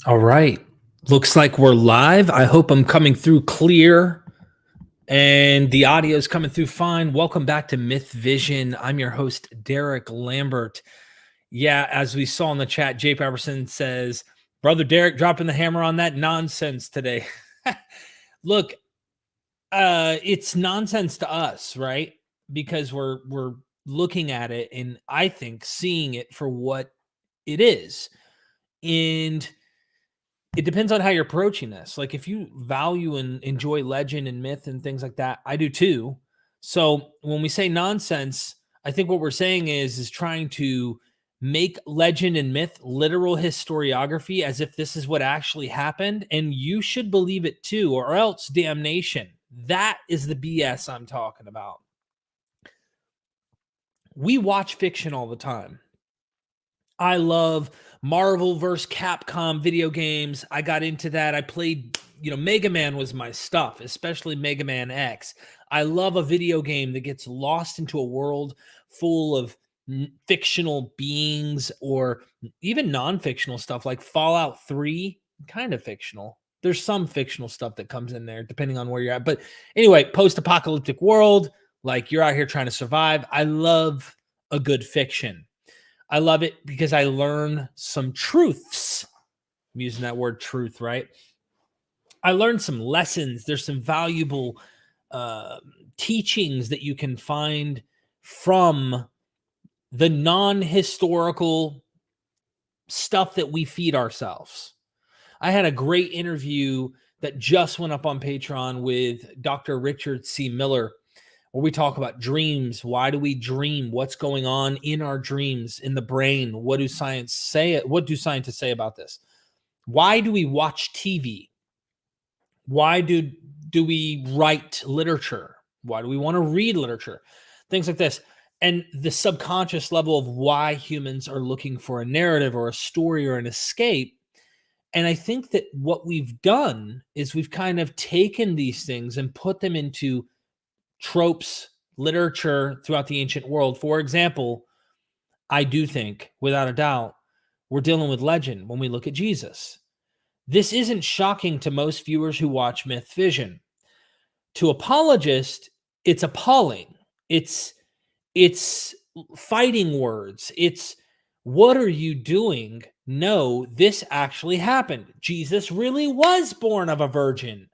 All right. Looks like we're live. I hope I'm coming through clear and the audio is coming through fine. Welcome back to MythVision. I'm your host, Derek Lambert. Yeah, as we saw in the chat, Jay Pepperson says, Brother Derek dropping the hammer on that nonsense today. Look, it's nonsense to us, right? Because we're looking at it and I think seeing it for what it is. And it depends on how you're approaching this. Like if you value and enjoy legend and myth and things like that, I do too. So when we say nonsense, I think what we're saying is trying to make legend and myth literal historiography as if this is what actually happened, and you should believe it too, or else damnation. That is the BS I'm talking about. We watch fiction all the time. I love Marvel versus Capcom video games. I got into that. I played, Mega Man was my stuff, especially Mega Man X. I love a video game that gets lost into a world full of fictional beings or even non-fictional stuff like Fallout 3, kind of fictional. There's some fictional stuff that comes in there depending on where you're at. But anyway, post-apocalyptic world, like you're out here trying to survive. I love a good fiction. I love it because I learn some truths. I'm using that word truth, right? I learned some lessons. There's some valuable teachings that you can find from the non-historical stuff that we feed ourselves. I had a great interview that just went up on Patreon with Dr. Richard C. Miller, where we talk about dreams. Why do we dream? What's going on in our dreams, in the brain? What do science say? What do scientists say about this? Why do we watch TV? Why do we write literature? Why do we want to read literature? Things like this. And the subconscious level of why humans are looking for a narrative or a story or an escape. And I think that what we've done is we've kind of taken these things and put them into tropes, literature throughout the ancient world. For example, I do think, without a doubt, we're dealing with legend when we look at Jesus. This isn't shocking to most viewers who watch MythVision. To apologists, it's appalling. It's fighting words. It's, what are you doing? No, this actually happened. Jesus really was born of a virgin.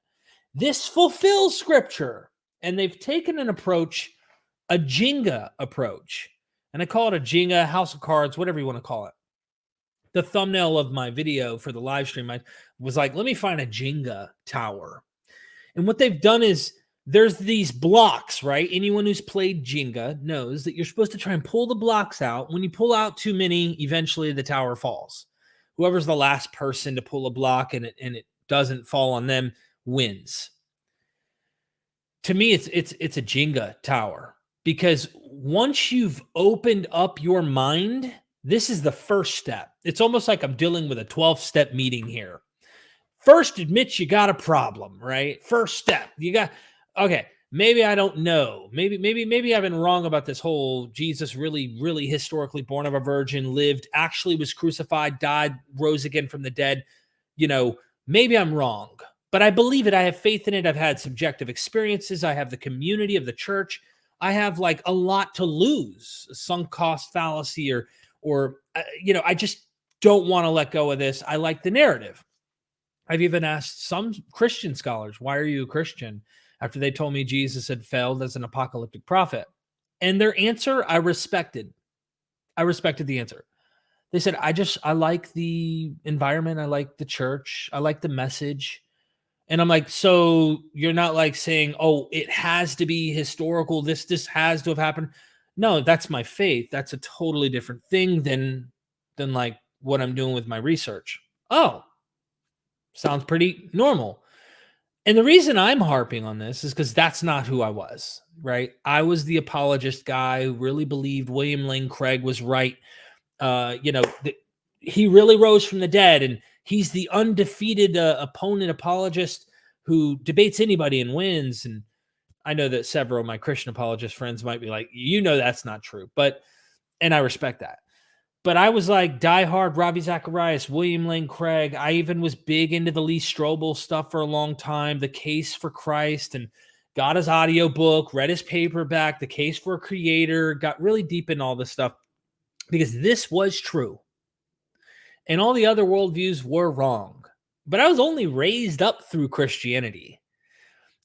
This fulfills scripture. And they've taken an approach, a jenga approach. And I call it a jenga, house of cards, whatever you want to call it. The thumbnail of my video for the live stream, I was like, let me find a jenga tower. And what they've done is there's these blocks, right? Anyone who's played jenga knows that you're supposed to try and pull the blocks out. When you pull out too many, eventually the tower falls. Whoever's the last person to pull a block and it doesn't fall on them wins. To me, it's a jenga tower, because once you've opened up your mind, this is the first step. It's almost like I'm dealing with a 12-step meeting here. First, admit you got a problem, right? First step. You got, okay, maybe I don't know. Maybe I've been wrong about this whole Jesus really, really historically born of a virgin, lived, actually was crucified, died, rose again from the dead. Maybe I'm wrong. But I believe it. I have faith in it. I've had subjective experiences. I have the community of the church. I have like a lot to lose, a sunk cost fallacy, or I just don't want to let go of this. I like the narrative. I've even asked some Christian scholars, why are you a Christian? After they told me Jesus had failed as an apocalyptic prophet. And their answer, I respected. I respected the answer. They said, I like the environment. I like the church. I like the message. And I'm like, so you're not like saying, oh, it has to be historical. This has to have happened. No, that's my faith. That's a totally different thing than like what I'm doing with my research. Oh, sounds pretty normal. And the reason I'm harping on this is because that's not who I was, right? I was the apologist guy who really believed William Lane Craig was right. He really rose from the dead, and he's the undefeated opponent apologist who debates anybody and wins. And I know that several of my Christian apologist friends might be like, that's not true. And I respect that. But I was like diehard Ravi Zacharias, William Lane Craig. I even was big into the Lee Strobel stuff for a long time, The Case for Christ, and got his audiobook, read his paperback, The Case for a Creator, got really deep in all this stuff because this was true. And all the other worldviews were wrong. But I was only raised up through Christianity.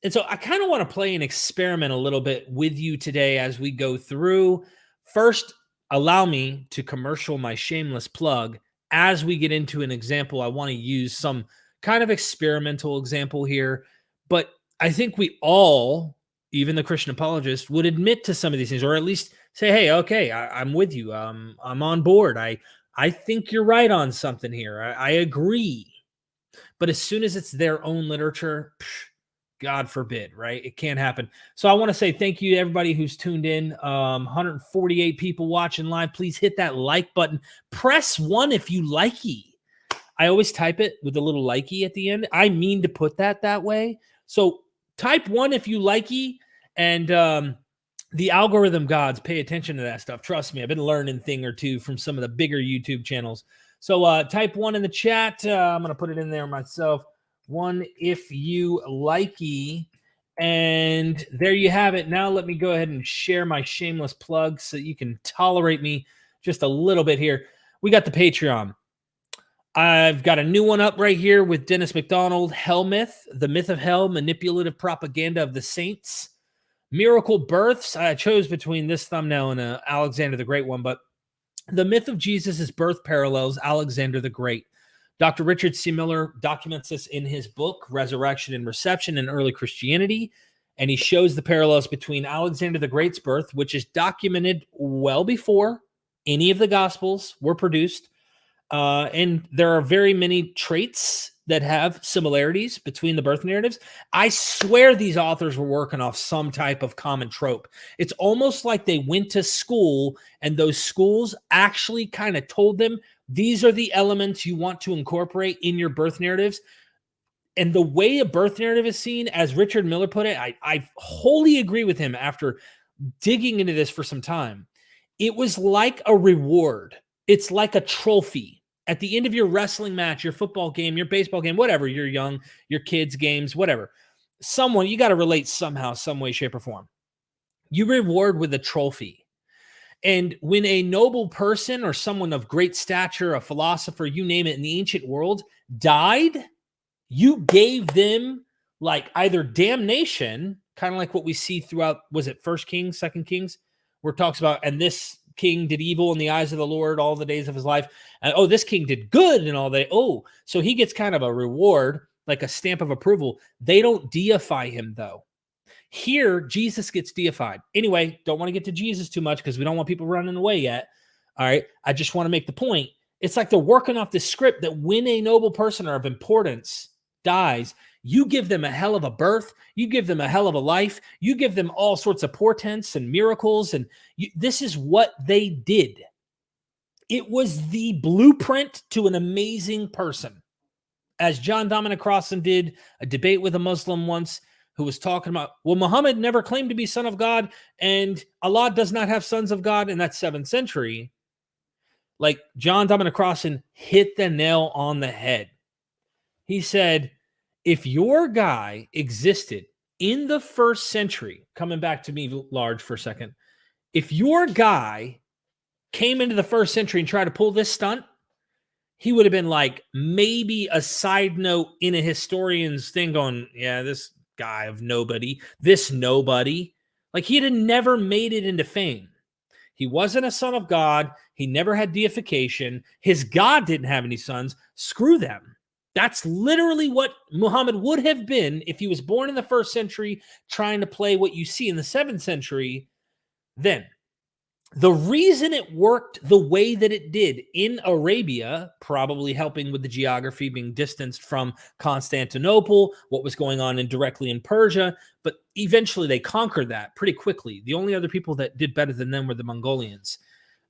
And so I kind of want to play an experiment a little bit with you today as we go through. First, allow me to commercial my shameless plug. As we get into an example, I want to use some kind of experimental example here. But I think we all, even the Christian apologists, would admit to some of these things, or at least say, hey, okay, I'm with you. I'm on board. I think you're right on something here. I agree. But as soon as it's their own literature, God forbid, right? It can't happen. So I want to say thank you to everybody who's tuned in. 148 people watching live. Please hit that like button. Press 1 if you likey. I always type it with a little likey at the end. I mean to put that way. So type 1 if you likey. And the algorithm gods pay attention to that stuff. Trust me, I've been learning a thing or two from some of the bigger YouTube channels. So type 1 in the chat. I'm going to put it in there myself. 1 if you likey. And there you have it. Now let me go ahead and share my shameless plug so you can tolerate me just a little bit here. We got the Patreon. I've got a new one up right here with Dennis McDonald, Hell Myth, The Myth of Hell, Manipulative Propaganda of the Saints, Miracle Births. I chose between this thumbnail and Alexander the Great one, but The Myth of Jesus' Birth Parallels, Alexander the Great. Dr. Richard C. Miller documents this in his book, Resurrection and Reception in Early Christianity, and he shows the parallels between Alexander the Great's birth, which is documented well before any of the Gospels were produced, and there are very many traits that have similarities between the birth narratives. I swear these authors were working off some type of common trope. It's almost like they went to school, and those schools actually kind of told them, these are the elements you want to incorporate in your birth narratives. And the way a birth narrative is seen, as Richard Miller put it, I wholly agree with him after digging into this for some time. It was like a reward. It's like a trophy. At the end of your wrestling match, your football game, your baseball game, whatever, you're young, your kids' games, whatever. Someone, you got to relate somehow, some way, shape, or form. You reward with a trophy. And when a noble person or someone of great stature, a philosopher, you name it, in the ancient world died, you gave them like either damnation, kind of like what we see throughout, was it 1 Kings, 2 Kings, where it talks about, and this king did evil in the eyes of the Lord all the days of his life. And oh, this king did good and all that. Oh, so he gets kind of a reward, like a stamp of approval. They don't deify him though. Here, Jesus gets deified. Anyway, don't want to get to Jesus too much because we don't want people running away yet. All right. I just want to make the point. It's like they're working off this script that when a noble person or of importance dies, you give them a hell of a birth. You give them a hell of a life. You give them all sorts of portents and miracles. And this is what they did. It was the blueprint to an amazing person. As John Dominic Crossan did a debate with a Muslim once, who was talking about, well, Muhammad never claimed to be son of God, and Allah does not have sons of God, and that's 7th century. Like, John Dominic Crossan hit the nail on the head. He said, if your guy existed in the 1st century, coming back to me large for a second, if your guy came into the 1st century and tried to pull this stunt, he would have been like maybe a side note in a historian's thing going, yeah, this guy of nobody, this nobody. Like, he'd have never made it into fame. He wasn't a son of God. He never had deification. His God didn't have any sons. Screw them. That's literally what Muhammad would have been if he was born in the 1st century trying to play what you see in the 7th century. Then the reason it worked the way that it did in Arabia, probably helping with the geography, being distanced from Constantinople, what was going on directly in Persia, but eventually they conquered that pretty quickly. The only other people that did better than them were the Mongolians.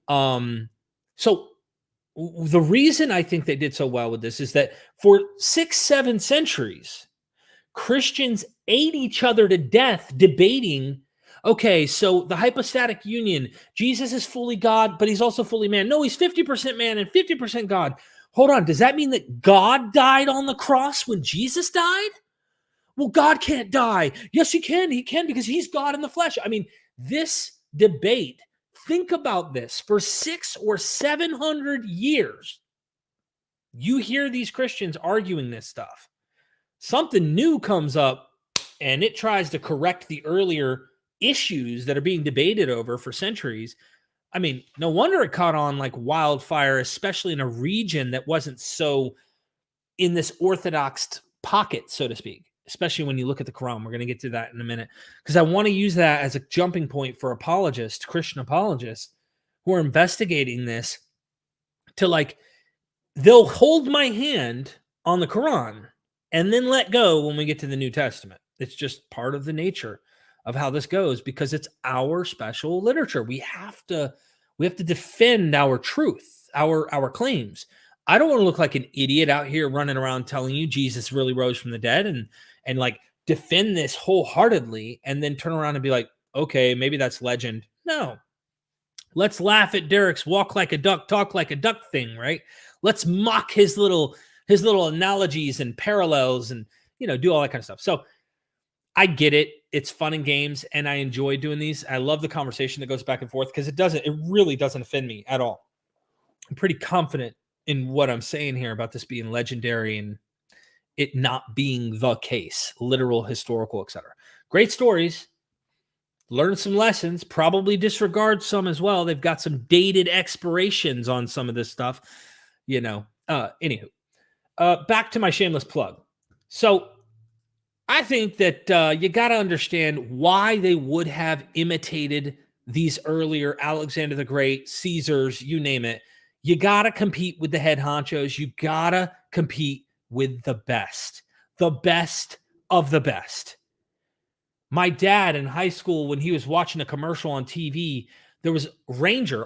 So the reason I think they did so well with this is that for 6-7 centuries, Christians ate each other to death debating, Okay, so the hypostatic union, Jesus is fully God, but he's also fully man. No, he's 50% man and 50% God. Hold on, does that mean that God died on the cross when Jesus died? Well, God can't die. Yes, he can. He can because he's God in the flesh. I mean, this debate, think about this. For 600 or 700 years, you hear these Christians arguing this stuff. Something new comes up and it tries to correct the earlier issues that are being debated over for centuries. I mean, no wonder it caught on like wildfire, especially in a region that wasn't so in this orthodox pocket, so to speak, especially when you look at the Quran. We're going to get to that in a minute because I want to use that as a jumping point for apologists, Christian apologists who are investigating this to like, they'll hold my hand on the Quran and then let go when we get to the New Testament. It's just part of the nature of how this goes because it's our special literature. We have to defend our truth, our claims. I don't want to look like an idiot out here running around telling you Jesus really rose from the dead and like defend this wholeheartedly and then turn around and be like, okay, maybe that's legend. No. Let's laugh at Derek's walk like a duck, talk like a duck thing, right? Let's mock his little analogies and parallels and, do all that kind of stuff. So I get it. It's fun and games, and I enjoy doing these. I love the conversation that goes back and forth because it really doesn't offend me at all. I'm pretty confident in what I'm saying here about this being legendary and it not being the case, literal, historical, etc. Great stories. Learn some lessons, probably disregard some as well. They've got some dated expirations on some of this stuff, Anywho, back to my shameless plug. So I think that you got to understand why they would have imitated these earlier Alexander the Great, Caesars, you name it. You got to compete with the head honchos. You got to compete with the best of the best. My dad in high school, when he was watching a commercial on TV, there was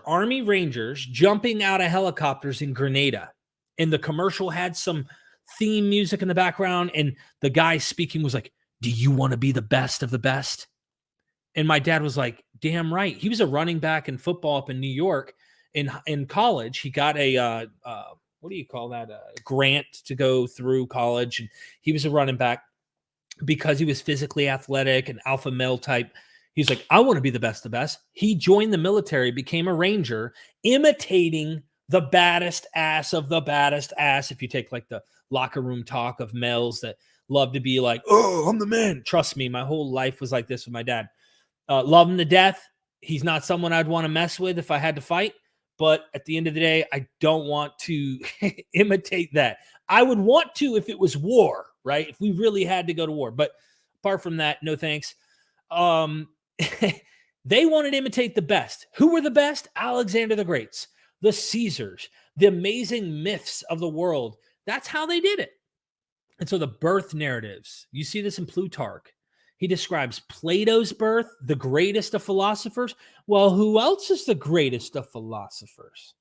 Army Rangers jumping out of helicopters in Grenada. And the commercial had some theme music in the background. And the guy speaking was like, do you want to be the best of the best? And my dad was like, damn right. He was a running back in football up in New York. In college, he got a, what do you call that? A grant to go through college. And he was a running back. Because he was physically athletic and alpha male type, he's like, I want to be the best of the best. He joined the military, became a ranger, imitating the baddest ass of the baddest ass. If you take like the locker room talk of males that love to be like, oh, I'm the man. Trust me, my whole life was like this with my dad. Love him to death. He's not someone I'd want to mess with if I had to fight. But at the end of the day, I don't want to imitate that. I would want to if it was war, right? If we really had to go to war. But apart from that, no thanks. They wanted to imitate the best. Who were the best? Alexander the Greats, the Caesars, the amazing myths of the world. That's how they did it. And so the birth narratives, you see this in Plutarch. He describes Plato's birth, the greatest of philosophers. Well, who else is the greatest of philosophers?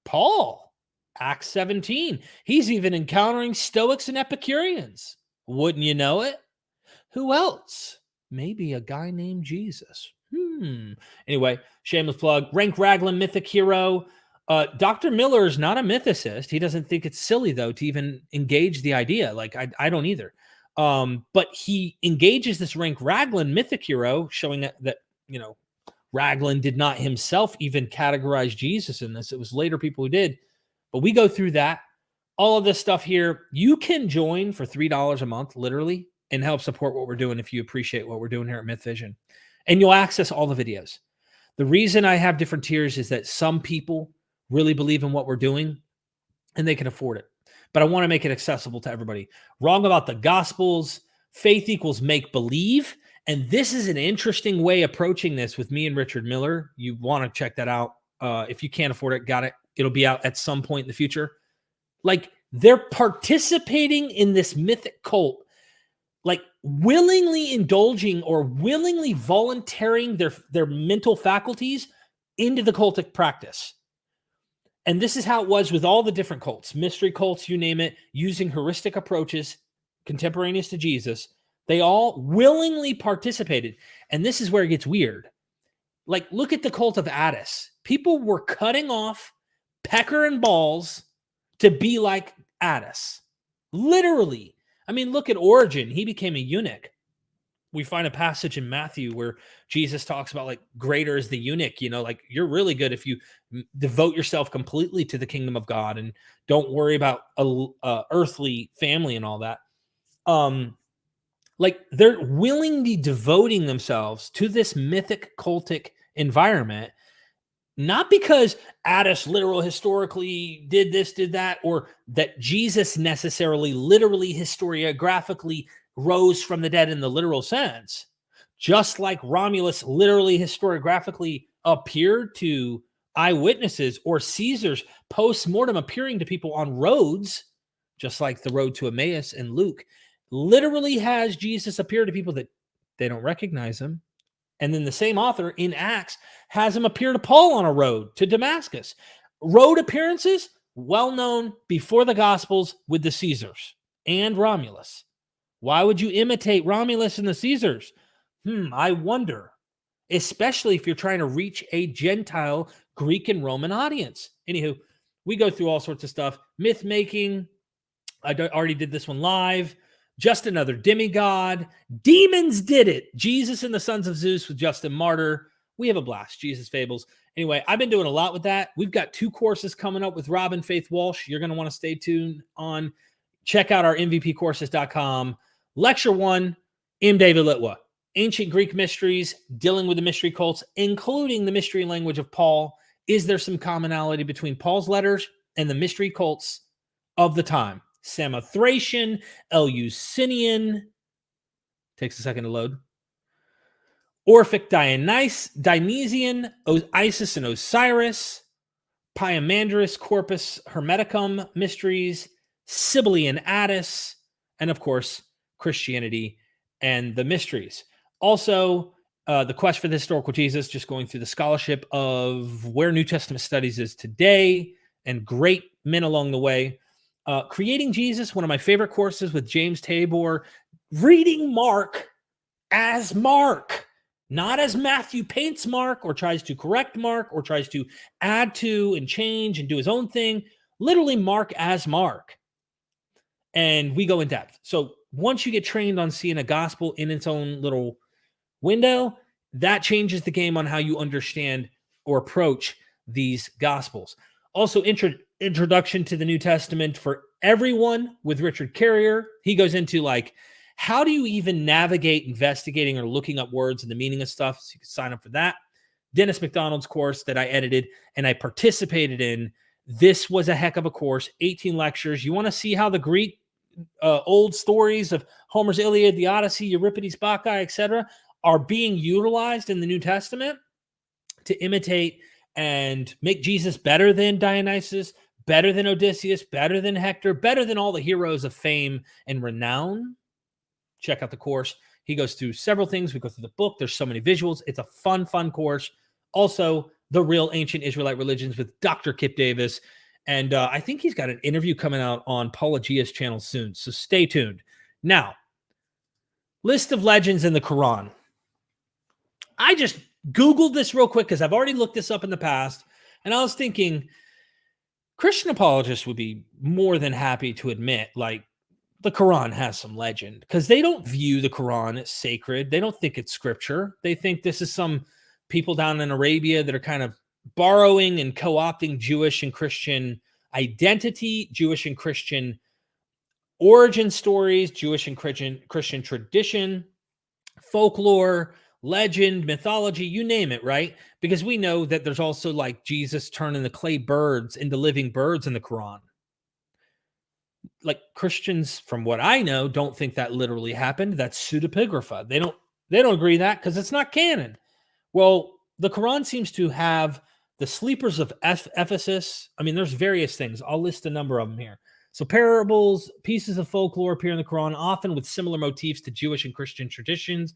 Paul, Acts 17. He's even encountering Stoics and Epicureans. Wouldn't you know it? Who else? Maybe a guy named Jesus. Anyway, shameless plug. Rank Raglan, mythic hero. Dr. Miller is not a mythicist. He doesn't think it's silly, though, to even engage the idea. Like, I don't either. But he engages this Rank Raglan mythic hero, showing that Raglan did not himself even categorize Jesus in this. It was later people who did. But we go through that. All of this stuff here, you can join for $3 a month, literally, and help support what we're doing if you appreciate what we're doing here at MythVision. And you'll access all the videos. The reason I have different tiers is that some people really believe in what we're doing and they can afford it. But I want to make it accessible to everybody. Wrong about the Gospels. Faith equals make believe. And this is an interesting way approaching this with me and Richard Miller. You want to check that out. If you can't afford it, got it. It'll be out at some point in the future. Like, they're participating in this mythic cult, like willingly indulging or willingly volunteering their mental faculties into the cultic practice. And this is how it was with all the different cults, mystery cults, you name it, using heuristic approaches contemporaneous to Jesus They all willingly participated. And this is where it gets weird. Like, look at the cult of Attiest. People were cutting off pecker and balls to be like Attiest. Literally. I mean, look at Origen. He became a eunuch. We find a passage in Matthew where Jesus talks about like greater is the eunuch, you know, like you're really good if you devote yourself completely to the kingdom of God and don't worry about a earthly family and all that. Like they're willingly devoting themselves to this mythic cultic environment, not because Attiest literal historically did this, did that, or that Jesus necessarily literally historiographically rose from the dead in the literal sense. Just like Romulus literally historiographically appeared to eyewitnesses, or Caesar's post-mortem appearing to people on roads, just like the road to Emmaus in Luke, literally has Jesus appear to people that they don't recognize him. And then the same author in Acts has him appear to Paul on a road to Damascus. Road appearances, well known before the Gospels with the Caesars and Romulus. Why would you imitate Romulus and the Caesars? I wonder, especially if you're trying to reach a Gentile Greek and Roman audience. Anywho, we go through all sorts of stuff. Myth making. I already did this one live. Just another demigod. Demons did it. Jesus and the Sons of Zeus with Justin Martyr. We have a blast. Jesus Fables. Anyway, I've been doing a lot with that. We've got 2 courses coming up with Robin Faith Walsh. You're going to want to stay tuned on. Check out our mvpcourses.com. Lecture 1, M. David Litwa. Ancient Greek mysteries, dealing with the mystery cults, including the mystery language of Paul. Is there some commonality between Paul's letters and the mystery cults of the time? Samothracian, Eleusinian, takes a second to load. Orphic Dionysian, Isis and Osiris, Pyamandrous Corpus Hermeticum mysteries, Sibylle and Attis, and of course, Christianity and the mysteries. Also, the quest for the historical Jesus, just going through the scholarship of where New Testament studies is today, and great men along the way. Creating Jesus, one of my favorite courses with James Tabor, reading Mark as Mark, not as Matthew paints Mark or tries to correct Mark or tries to add to and change and do his own thing. Literally Mark as Mark. And we go in depth. So once you get trained on seeing a gospel in its own little window, that changes the game on how you understand or approach these gospels. Also, introduction to the New Testament for everyone with Richard Carrier. He goes into like, how do you even navigate investigating or looking up words and the meaning of stuff? So you can sign up for that. Dennis McDonald's course that I edited and I participated in. This was a heck of a course, 18 lectures. You want to see how the Greek old stories of Homer's Iliad, the Odyssey, Euripides, Bacchae, etc., are being utilized in the New Testament to imitate and make Jesus better than Dionysus, better than Odysseus, better than Hector, better than all the heroes of fame and renown. Check out the course. He goes through several things. We go through the book. There's so many visuals. It's a fun course. Also, The Real Ancient Israelite Religions with Dr. Kipp Davis. And I think he's got an interview coming out on Apologists channel soon. So stay tuned. Now, list of legends in the Quran. I just Googled this real quick because I've already looked this up in the past. And I was thinking, Christian apologists would be more than happy to admit, like, the Quran has some legend because they don't view the Quran as sacred. They don't think it's scripture. They think this is some people down in Arabia that are kind of borrowing and co-opting Jewish and Christian identity, Jewish and Christian origin stories, Jewish and Christian tradition, folklore, legend, mythology, you name it, right? Because we know that there's also like Jesus turning the clay birds into living birds in the Quran. Like Christians, from what I know, don't think that literally happened. That's pseudopigrapha. They don't agree that because it's not canon. Well, the Quran seems to have the sleepers of Ephesus. I mean, there's various things. I'll list a number of them here. So parables, pieces of folklore appear in the Quran, often with similar motifs to Jewish and Christian traditions,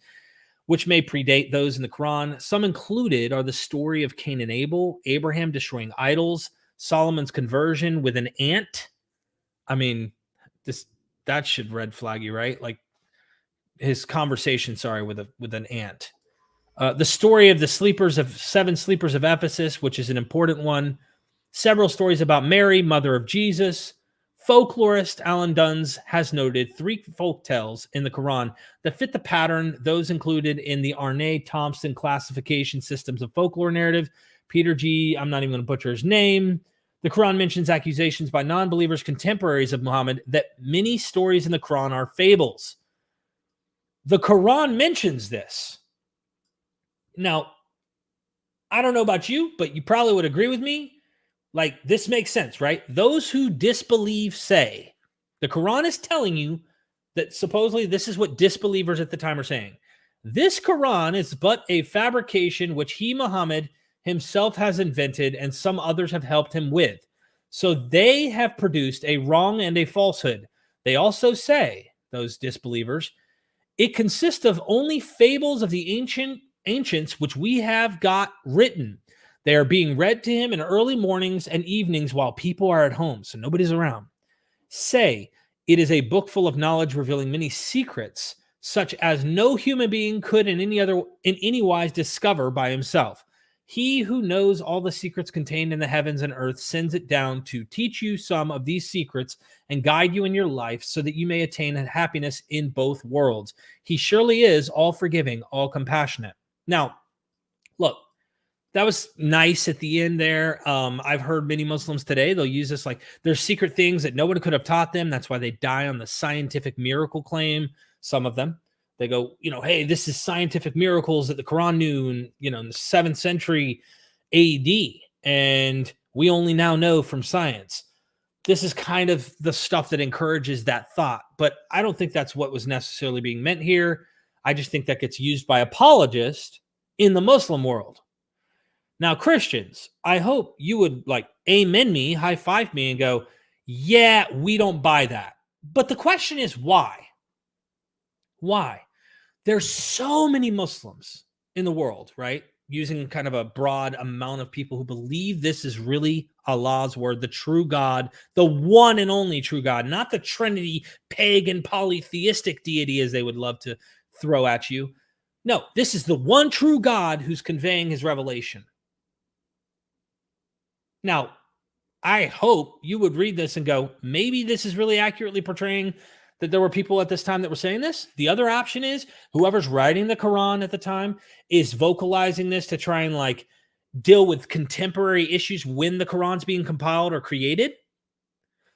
which may predate those in the Quran. Some included are the story of Cain and Abel, Abraham destroying idols, Solomon's conversion with an ant. I mean, that should red flag you, right? Like, his conversation, sorry, with an ant. The story of the seven sleepers of Ephesus, which is an important one. Several stories about Mary, mother of Jesus. Folklorist Alan Duns has noted 3 folk tales in the Quran that fit the pattern, those included in the Arne Thompson classification systems of folklore narrative. Peter G., I'm not even going to butcher his name. The Quran mentions accusations by non-believers contemporaries of Muhammad that many stories in the Quran are fables. The Quran mentions this. Now, I don't know about you, but you probably would agree with me. Like, this makes sense, right? Those who disbelieve say, the Quran is telling you that supposedly this is what disbelievers at the time are saying. This Quran is but a fabrication which he, Muhammad, himself has invented and some others have helped him with. So they have produced a wrong and a falsehood. They also say, those disbelievers, it consists of only fables of the ancients which we have got written. They are being read to him in early mornings and evenings while people are at home, so nobody's around. Say, it is a book full of knowledge revealing many secrets, such as no human being could in any wise discover by himself. He who knows all the secrets contained in the heavens and earth sends it down to teach you some of these secrets and guide you in your life so that you may attain happiness in both worlds. He surely is all forgiving, all compassionate. Now, look, that was nice at the end there. I've heard many Muslims today, they'll use this like there's secret things that no one could have taught them. That's why they die on the scientific miracle claim. Some of them, they go, hey, this is scientific miracles that the Quran knew in the 7th century AD. And we only now know from science. This is kind of the stuff that encourages that thought. But I don't think that's what was necessarily being meant here. I just think that gets used by apologists in the Muslim world. Now, Christians, I hope you would amen me, high five me, and go, yeah, we don't buy that. But the question is why? Why? There's so many Muslims in the world, right? Using kind of a broad amount of people who believe this is really Allah's word, the true God, the one and only true God, not the Trinity, pagan, polytheistic deity as they would love to throw at you. No, this is the one true God who's conveying his revelation. Now, I hope you would read this and go, maybe this is really accurately portraying that there were people at this time that were saying this. The other option is whoever's writing the Quran at the time is vocalizing this to try and deal with contemporary issues when the Quran's being compiled or created.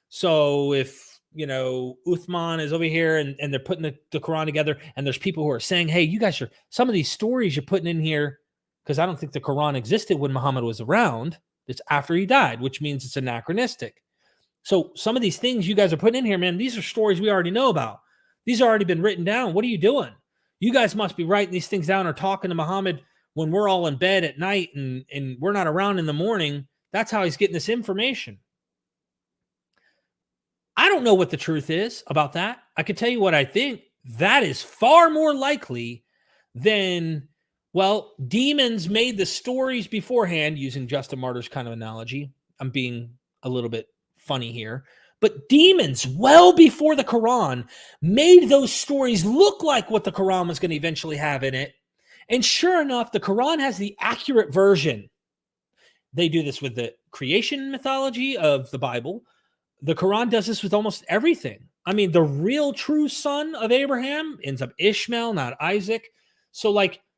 So if, Uthman is over here and they're putting the Quran together and there's people who are saying, hey, you guys some of these stories you're putting in here, because I don't think the Quran existed when Muhammad was around. It's after he died, which means it's anachronistic. So some of these things you guys are putting in here, man, these are stories we already know about. These have already been written down. What are you doing? You guys must be writing these things down or talking to Muhammad when we're all in bed at night and we're not around in the morning. That's how he's getting this information. I don't know what the truth is about that. I can tell you what I think. That is far more likely than... Well, demons made the stories beforehand, using Justin Martyr's kind of analogy. I'm being a little bit funny here. But demons, well before the Quran, made those stories look like what the Quran was going to eventually have in it. And sure enough, the Quran has the accurate version. They do this with the creation mythology of the Bible. The Quran does this with almost everything. I mean, the real true son of Abraham ends up Ishmael, not Isaac. So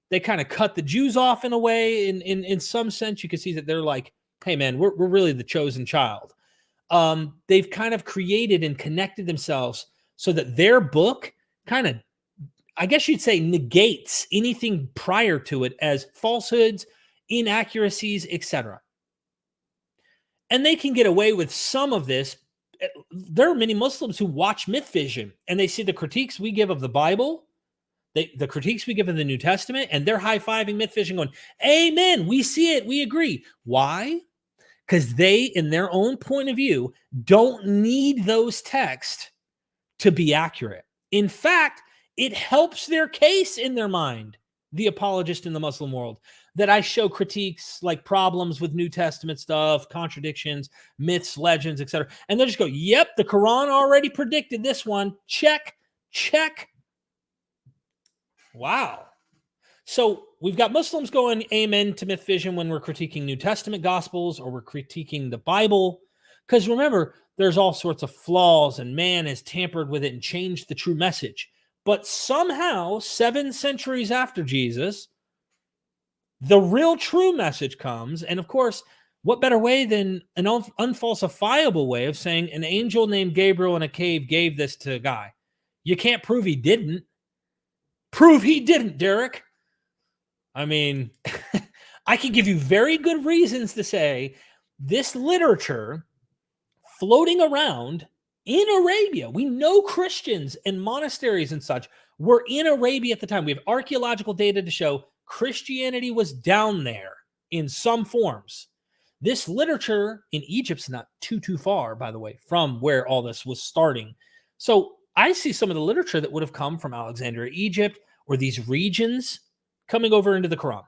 they kind of cut the Jews off in a way. In some sense, you can see that they're like, hey, man, we're really the chosen child. They've kind of created and connected themselves so that their book kind of, I guess you'd say, negates anything prior to it as falsehoods, inaccuracies, etc. And they can get away with some of this. There are many Muslims who watch MythVision and they see the critiques we give of the Bible, the critiques we give in the New Testament, and they're high-fiving MythVision going, amen, we see it, we agree. Why? Because they, in their own point of view, don't need those texts to be accurate. In fact, it helps their case in their mind, the apologist in the Muslim world, that I show critiques like problems with New Testament stuff, contradictions, myths, legends, etc. And they just go, yep, the Quran already predicted this one. Check, check. Wow. So we've got Muslims going amen to MythVision when we're critiquing New Testament Gospels or we're critiquing the Bible. Because remember, there's all sorts of flaws and man has tampered with it and changed the true message. But somehow, 7 centuries after Jesus, the real true message comes. And of course, what better way than an unfalsifiable way of saying an angel named Gabriel in a cave gave this to a guy? You can't prove he didn't. Prove he didn't, Derek. I mean, I can give you very good reasons to say this literature floating around in Arabia. We know Christians and monasteries and such were in Arabia at the time. We have archaeological data to show Christianity was down there in some forms. This literature in Egypt's not too far, by the way, from where all this was starting. So I see some of the literature that would have come from Alexandria, Egypt, or these regions coming over into the Quran.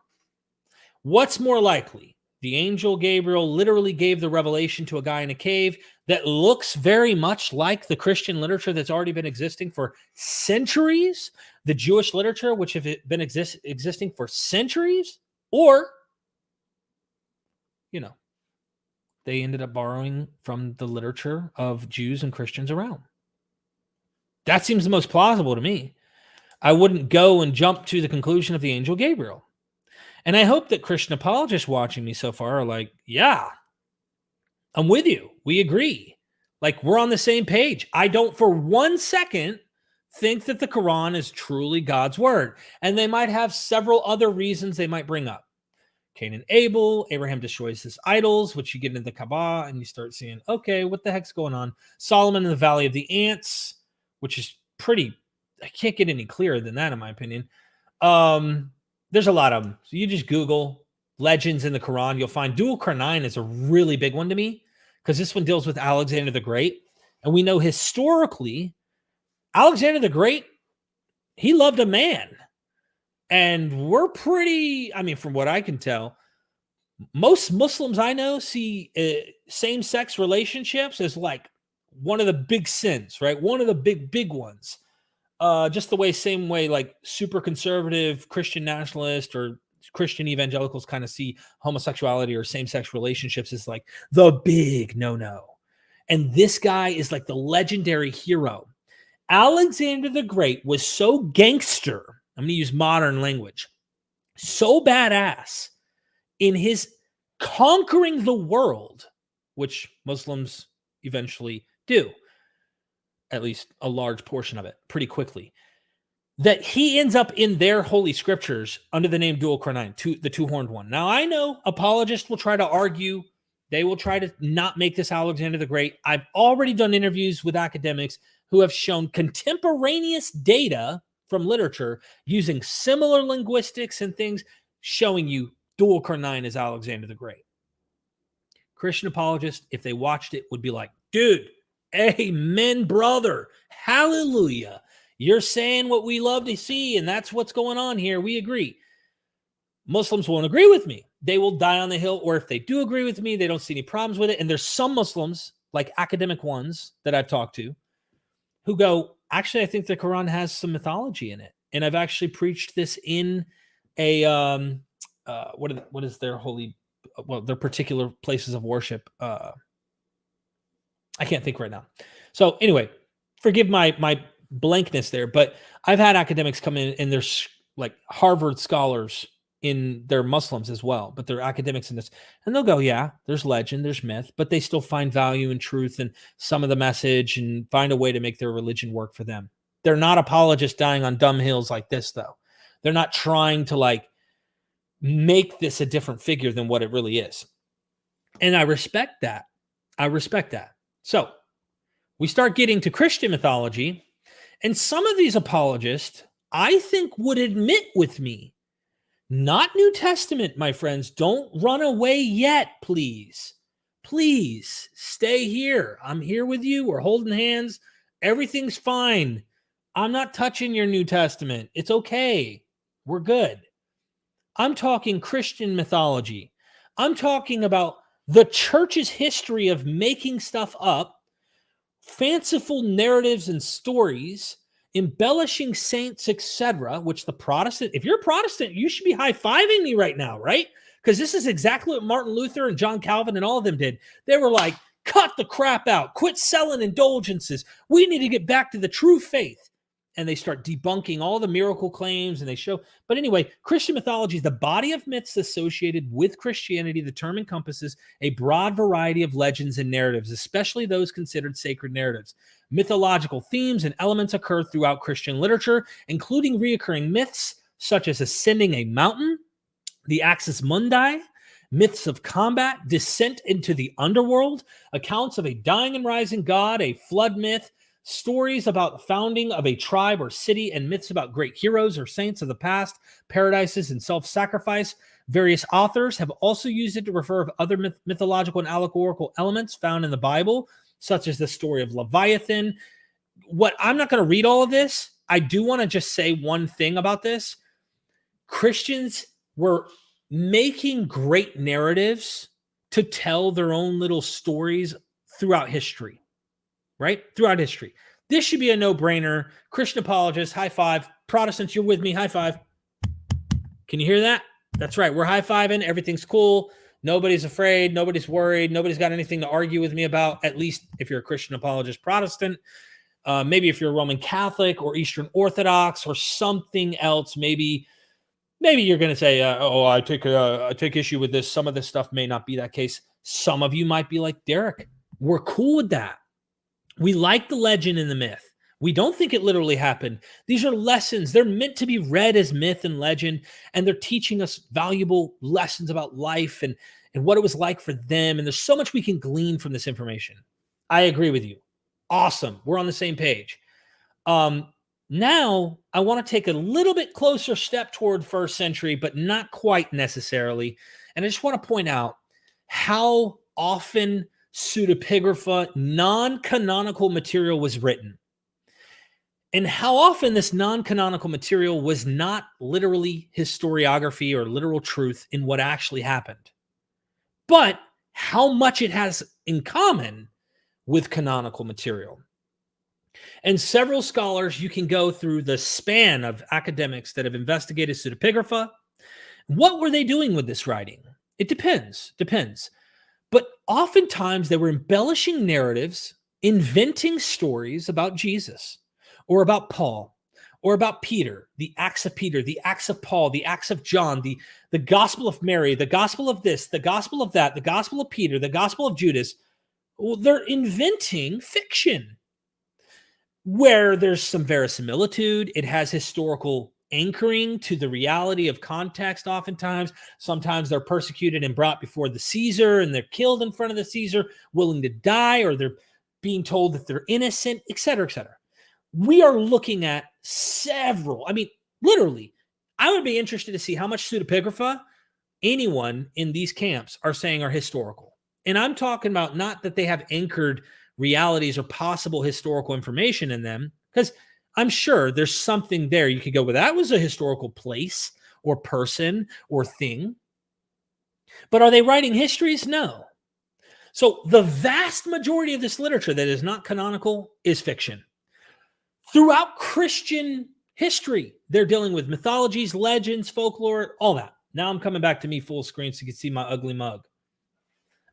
What's more likely? The angel Gabriel literally gave the revelation to a guy in a cave that looks very much like the Christian literature that's already been existing for centuries, the Jewish literature, which have been existing for centuries, or, you know, they ended up borrowing from the literature of Jews and Christians around. That seems the most plausible to me. I wouldn't go and jump to the conclusion of the angel Gabriel. And I hope that Christian apologists watching me so far are like, yeah, I'm with you. We agree. Like, we're on the same page. I don't for 1 second think that the Quran is truly God's word. And they might have several other reasons they might bring up. Cain and Abel, Abraham destroys his idols, which you get into the Kaaba and you start seeing, okay, what the heck's going on? Solomon in the Valley of the Ants, which is pretty, I can't get any clearer than that, in my opinion. There's a lot of them. So you just Google legends in the Quran. You'll find Dul-Qarnayn is a really big one to me because this one deals with Alexander the Great. And we know historically, Alexander the Great, he loved a man. And we're pretty, I mean, from what I can tell, most Muslims I know see same-sex relationships as like one of the big sins, right? One of the big ones. Just the same way like super conservative Christian nationalists or Christian evangelicals kind of see homosexuality or same-sex relationships as like the big no-no. And this guy is like the legendary hero. Alexander the Great was so gangster, I'm going to use modern language, so badass in his conquering the world, which Muslims eventually do, at least a large portion of it, pretty quickly, that he ends up in their holy scriptures under the name Dul-Qarnayn, the two-horned one. Now, I know apologists will try to argue. They will try to not make this Alexander the Great. I've already done interviews with academics who have shown contemporaneous data from literature using similar linguistics and things showing you Dul-Qarnayn is Alexander the Great. Christian apologists, if they watched it, would be like, dude, amen, brother. Hallelujah. You're saying what we love to see, and that's what's going on here. We agree. Muslims won't agree with me. They will die on the hill, or if they do agree with me, they don't see any problems with it. And there's some Muslims, like academic ones that I've talked to, who go, actually, I think the Quran has some mythology in it. And I've actually preached this in a, what is their holy, well, their particular places of worship. I can't think right now. So anyway, forgive my blankness there, but I've had academics come in and there's like Harvard scholars in their Muslims as well, but they're academics in this, and they'll go, yeah, there's legend, there's myth, but they still find value and truth in some of the message and find a way to make their religion work for them. They're not apologists dying on dumb hills like this, though. They're not trying to like make this a different figure than what it really is. And I respect that. So we start getting to Christian mythology, and some of these apologists, I think, would admit with me, not New Testament, my friends. Don't run away yet, please. Please stay here. I'm here with you. We're holding hands. Everything's fine. I'm not touching your New Testament. It's okay. We're good. I'm talking Christian mythology. I'm talking about the church's history of making stuff up, fanciful narratives and stories, embellishing saints, etc., which the Protestant, if you're a Protestant, you should be high-fiving me right now, right? Because this is exactly what Martin Luther and John Calvin and all of them did. They were like, cut the crap out, quit selling indulgences. We need to get back to the true faith. And they start debunking all the miracle claims, and they show. But anyway, Christian mythology is the body of myths associated with Christianity. The term encompasses a broad variety of legends and narratives, especially those considered sacred narratives. Mythological themes and elements occur throughout Christian literature, including recurring myths such as ascending a mountain, the Axis Mundi, myths of combat, descent into the underworld, accounts of a dying and rising god, a flood myth, stories about the founding of a tribe or city, and myths about great heroes or saints of the past, paradises, and self-sacrifice. Various authors have also used it to refer to other mythological and allegorical elements found in the Bible, such as the story of Leviathan. I'm not going to read all of this. I do want to just say one thing about this. Christians were making great narratives to tell their own little stories throughout history. Right? Throughout history. This should be a no-brainer. Christian apologists, high five. Protestants, you're with me, high five. Can you hear that? That's right. We're high-fiving. Everything's cool. Nobody's afraid. Nobody's worried. Nobody's got anything to argue with me about, at least if you're a Christian apologist Protestant. Maybe if you're a Roman Catholic or Eastern Orthodox or something else, maybe you're going to say, I take issue with this. Some of this stuff may not be that case. Some of you might be like, Derek, we're cool with that. We like the legend and the myth. We don't think it literally happened. These are lessons. They're meant to be read as myth and legend, and they're teaching us valuable lessons about life and what it was like for them. And there's so much we can glean from this information. I agree with you. Awesome. We're on the same page. Now, I want to take a little bit closer step toward first century, but not quite necessarily. And I just want to point out how often pseudopigrapha, non-canonical material was written, and how often this non-canonical material was not literally historiography or literal truth in what actually happened, but how much it has in common with canonical material. And several scholars, you can go through the span of academics that have investigated pseudopigrapha. What were they doing with this writing? It depends. But oftentimes they were embellishing narratives, inventing stories about Jesus or about Paul or about Peter, the Acts of Peter, the Acts of Paul, the Acts of John, the Gospel of Mary, the Gospel of this, the Gospel of that, the Gospel of Peter, the Gospel of Judas. Well, they're inventing fiction where there's some verisimilitude. It has historical anchoring to the reality of context oftentimes. Sometimes they're persecuted and brought before the Caesar, and they're killed in front of the Caesar, willing to die, or they're being told that they're innocent, etc., etc. We are looking at several. Literally, I would be interested to see how much pseudopigrapha anyone in these camps are saying are historical. And I'm talking about not that they have anchored realities or possible historical information in them, because I'm sure there's something there you could go, well, that was a historical place or person or thing. But are they writing histories? No. So the vast majority of this literature that is not canonical is fiction. Throughout Christian history, they're dealing with mythologies, legends, folklore, all that. Now I'm coming back to me full screen so you can see my ugly mug.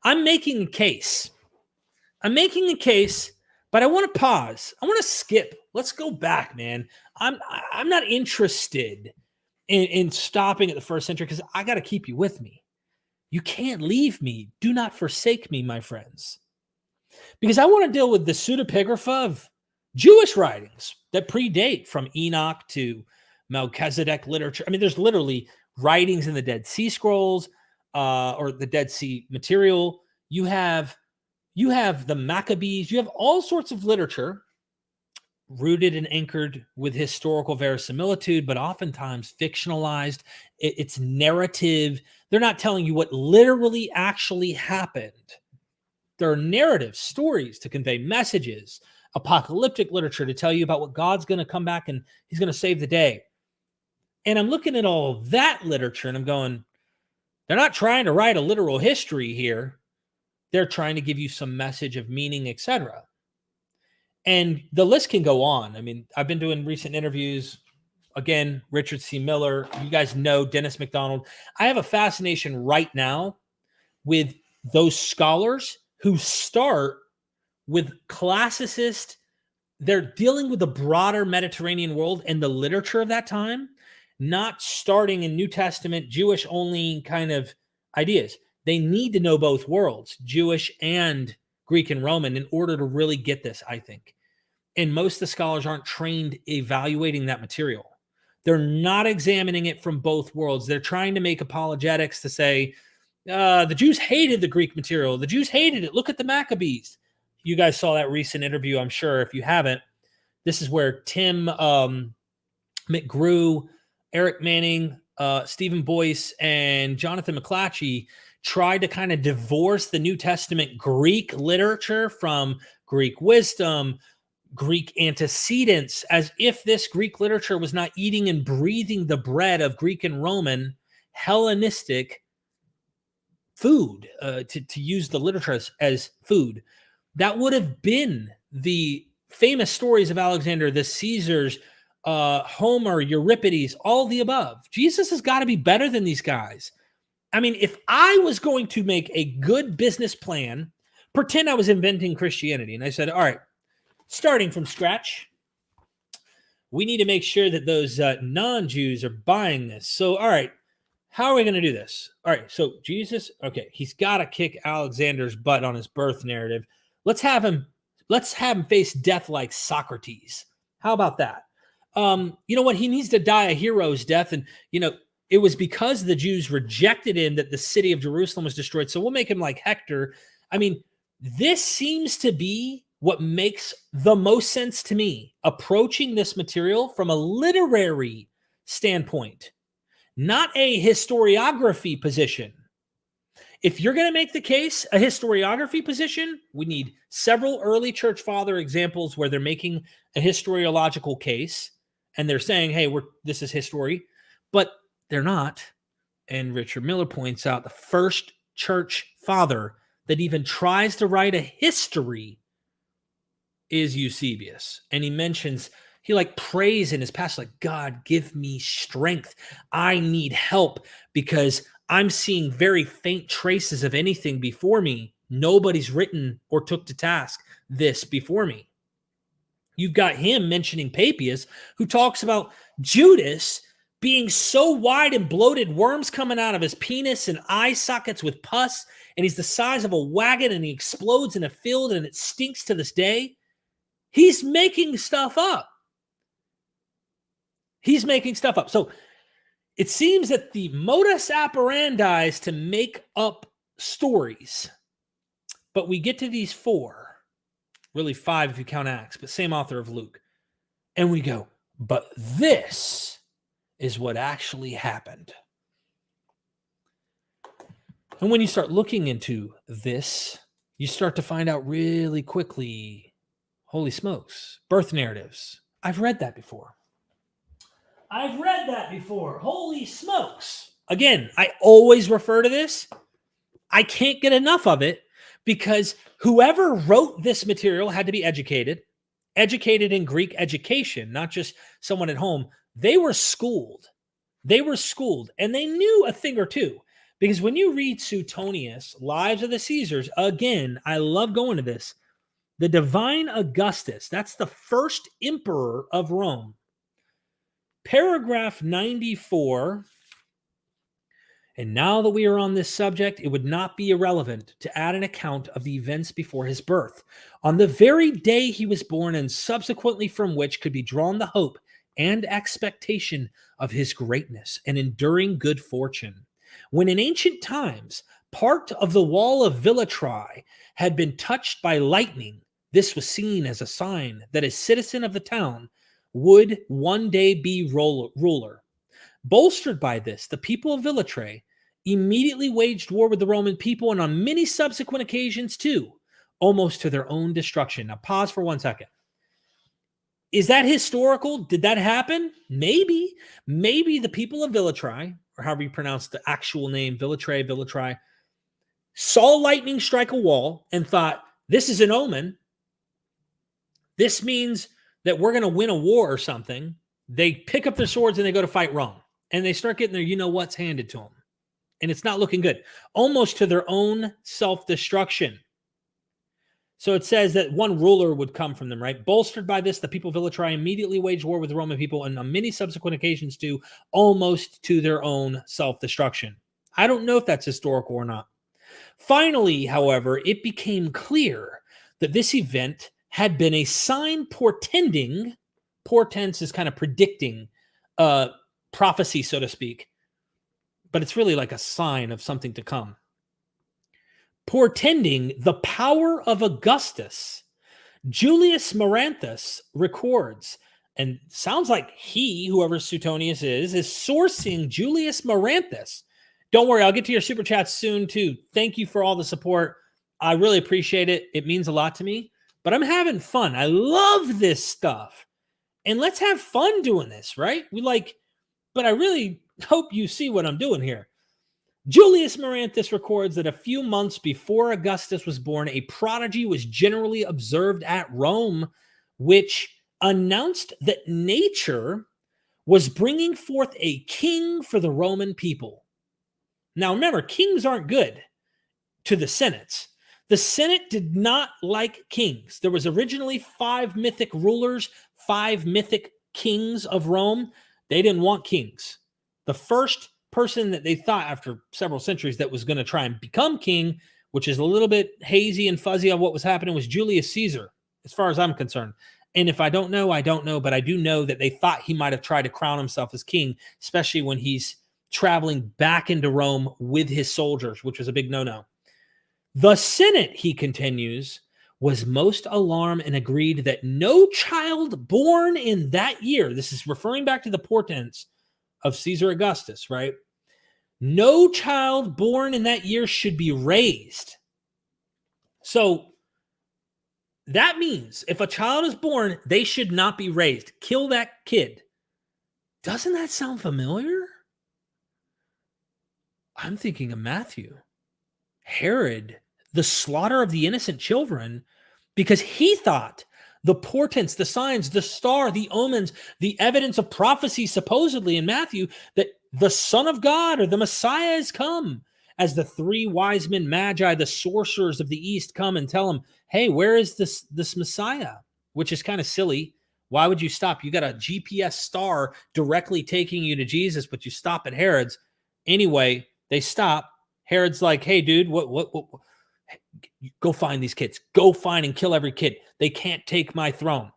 I'm making a case. But I want to pause. I want to skip. Let's go back, man. I'm not interested in stopping at the first century because I got to keep you with me. You can't leave me. Do not forsake me, my friends. Because I want to deal with the pseudopigrapha of Jewish writings that predate from Enoch to Melchizedek literature. There's literally writings in the Dead Sea Scrolls or the Dead Sea material. You have the Maccabees. You have all sorts of literature rooted and anchored with historical verisimilitude, but oftentimes fictionalized. It's narrative. They're not telling you what literally actually happened. There are narratives, stories to convey messages, apocalyptic literature to tell you about what God's going to come back and he's going to save the day. And I'm looking at all that literature and I'm going, they're not trying to write a literal history here. They're trying to give you some message of meaning, etc. And the list can go on. I mean, I've been doing recent interviews. Again, Richard C. Miller. You guys know Dennis McDonald. I have a fascination right now with those scholars who start with classicist. They're dealing with the broader Mediterranean world and the literature of that time, not starting in New Testament, Jewish only kind of ideas. They need to know both worlds, Jewish and Greek and Roman, in order to really get this, I think. And most of the scholars aren't trained evaluating that material. They're not examining it from both worlds. They're trying to make apologetics to say, the Jews hated the Greek material. The Jews hated it. Look at the Maccabees. You guys saw that recent interview, I'm sure. If you haven't, this is where Tim McGrew, Eric Manning, Stephen Boyce, and Jonathan McClatchy tried to kind of divorce the New Testament Greek literature from Greek wisdom, Greek antecedents, as if this Greek literature was not eating and breathing the bread of Greek and Roman Hellenistic food, to use the literature as food. That would have been the famous stories of Alexander, the Caesars, Homer, Euripides, all the above. Jesus has got to be better than these guys. I mean, if I was going to make a good business plan, pretend I was inventing Christianity, and I said, all right, starting from scratch, we need to make sure that those non-Jews are buying this. So, all right, how are we going to do this? All right, so Jesus, okay, he's got to kick Alexander's butt on his birth narrative. Let's have him face death like Socrates. How about that? You know what? He needs to die a hero's death. And, it was because the Jews rejected him that the city of Jerusalem was destroyed. So we'll make him like Hector. I mean, this seems to be what makes the most sense to me, approaching this material from a literary standpoint, not a historiography position. If you're going to make the case a historiography position, we need several early church father examples where they're making a historiological case and they're saying, hey, this is history, but they're not. And Richard Miller points out the first church father that even tries to write a history is Eusebius. And he mentions, he prays in his past, God, give me strength. I need help because I'm seeing very faint traces of anything before me. Nobody's written or took to task this before me. You've got him mentioning Papias, who talks about Judas being so wide and bloated, worms coming out of his penis and eye sockets with pus, and he's the size of a wagon and he explodes in a field and it stinks to this day. He's making stuff up. So it seems that the modus operandi is to make up stories. But we get to these 4, really 5 if you count Acts, but same author of Luke. And we go, but this is what actually happened. And when you start looking into this, you start to find out really quickly, holy smokes, birth narratives. I've read that before. Holy smokes. Again, I always refer to this. I can't get enough of it because whoever wrote this material had to be educated in Greek education, not just someone at home. They were schooled. And they knew a thing or two. Because when you read Suetonius, Lives of the Caesars, again, I love going to this. The Divine Augustus, that's the first emperor of Rome. Paragraph 94. And now that we are on this subject, it would not be irrelevant to add an account of the events before his birth, on the very day he was born, and subsequently from which could be drawn the hope and expectation of his greatness and enduring good fortune. When in ancient times, part of the wall of Villatrae had been touched by lightning, this was seen as a sign that a citizen of the town would one day be ruler. Bolstered by this, the people of Villatrae immediately waged war with the Roman people, and on many subsequent occasions too, almost to their own destruction. Now pause for 1 second. Is that historical? Did that happen? Maybe the people of Villatrae, or however you pronounce the actual name, Villatrae, saw lightning strike a wall and thought, this is an omen. This means that we're going to win a war or something. They pick up their swords and they go to fight Rome. And they start getting their you-know-what's handed to them. And it's not looking good. Almost to their own self-destruction. So it says that one ruler would come from them, right? Bolstered by this, the people of Ilitri immediately waged war with the Roman people, and on many subsequent occasions too, almost to their own self-destruction. I don't know if that's historical or not. Finally, however, it became clear that this event had been a sign portending, portents is kind of predicting prophecy, so to speak, but it's really like a sign of something to come. Portending the power of Augustus, Julius Maranthus records, and sounds like he, whoever Suetonius is sourcing Julius Maranthus. Don't worry, I'll get to your super chats soon too. Thank you for all the support. I really appreciate it. It means a lot to me, but I'm having fun. I love this stuff. And let's have fun doing this, right? But I really hope you see what I'm doing here. Julius Maranthus records that a few months before Augustus was born, a prodigy was generally observed at Rome, which announced that nature was bringing forth a king for the Roman people. Now, remember, kings aren't good to the senates. The Senate did not like kings. There was originally 5 mythic rulers, 5 mythic kings of Rome. They didn't want kings. The first person that they thought after several centuries that was going to try and become king, which is a little bit hazy and fuzzy on what was happening, was Julius Caesar, as far as I'm concerned. And if I don't know, I don't know, but I do know that they thought he might have tried to crown himself as king, especially when he's traveling back into Rome with his soldiers, which was a big no-no. The Senate, he continues, was most alarmed and agreed that no child born in that year, this is referring back to the portents of Caesar Augustus, right? No child born in that year should be raised. So that means if a child is born, they should not be raised. Kill that kid. Doesn't that sound familiar? I'm thinking of Matthew. Herod, the slaughter of the innocent children, because he thought the portents, the signs, the star, the omens, the evidence of prophecy supposedly in Matthew that the Son of God or the Messiah has come, as the 3 wise men magi, the sorcerers of the East, come and tell him, hey, where is this Messiah? Which is kind of silly. Why would you stop? You got a GPS star directly taking you to Jesus, but you stop at Herod's. Anyway, they stop. Herod's like, hey, dude, what? Go find these kids. Go find and kill every kid. They can't take my throne.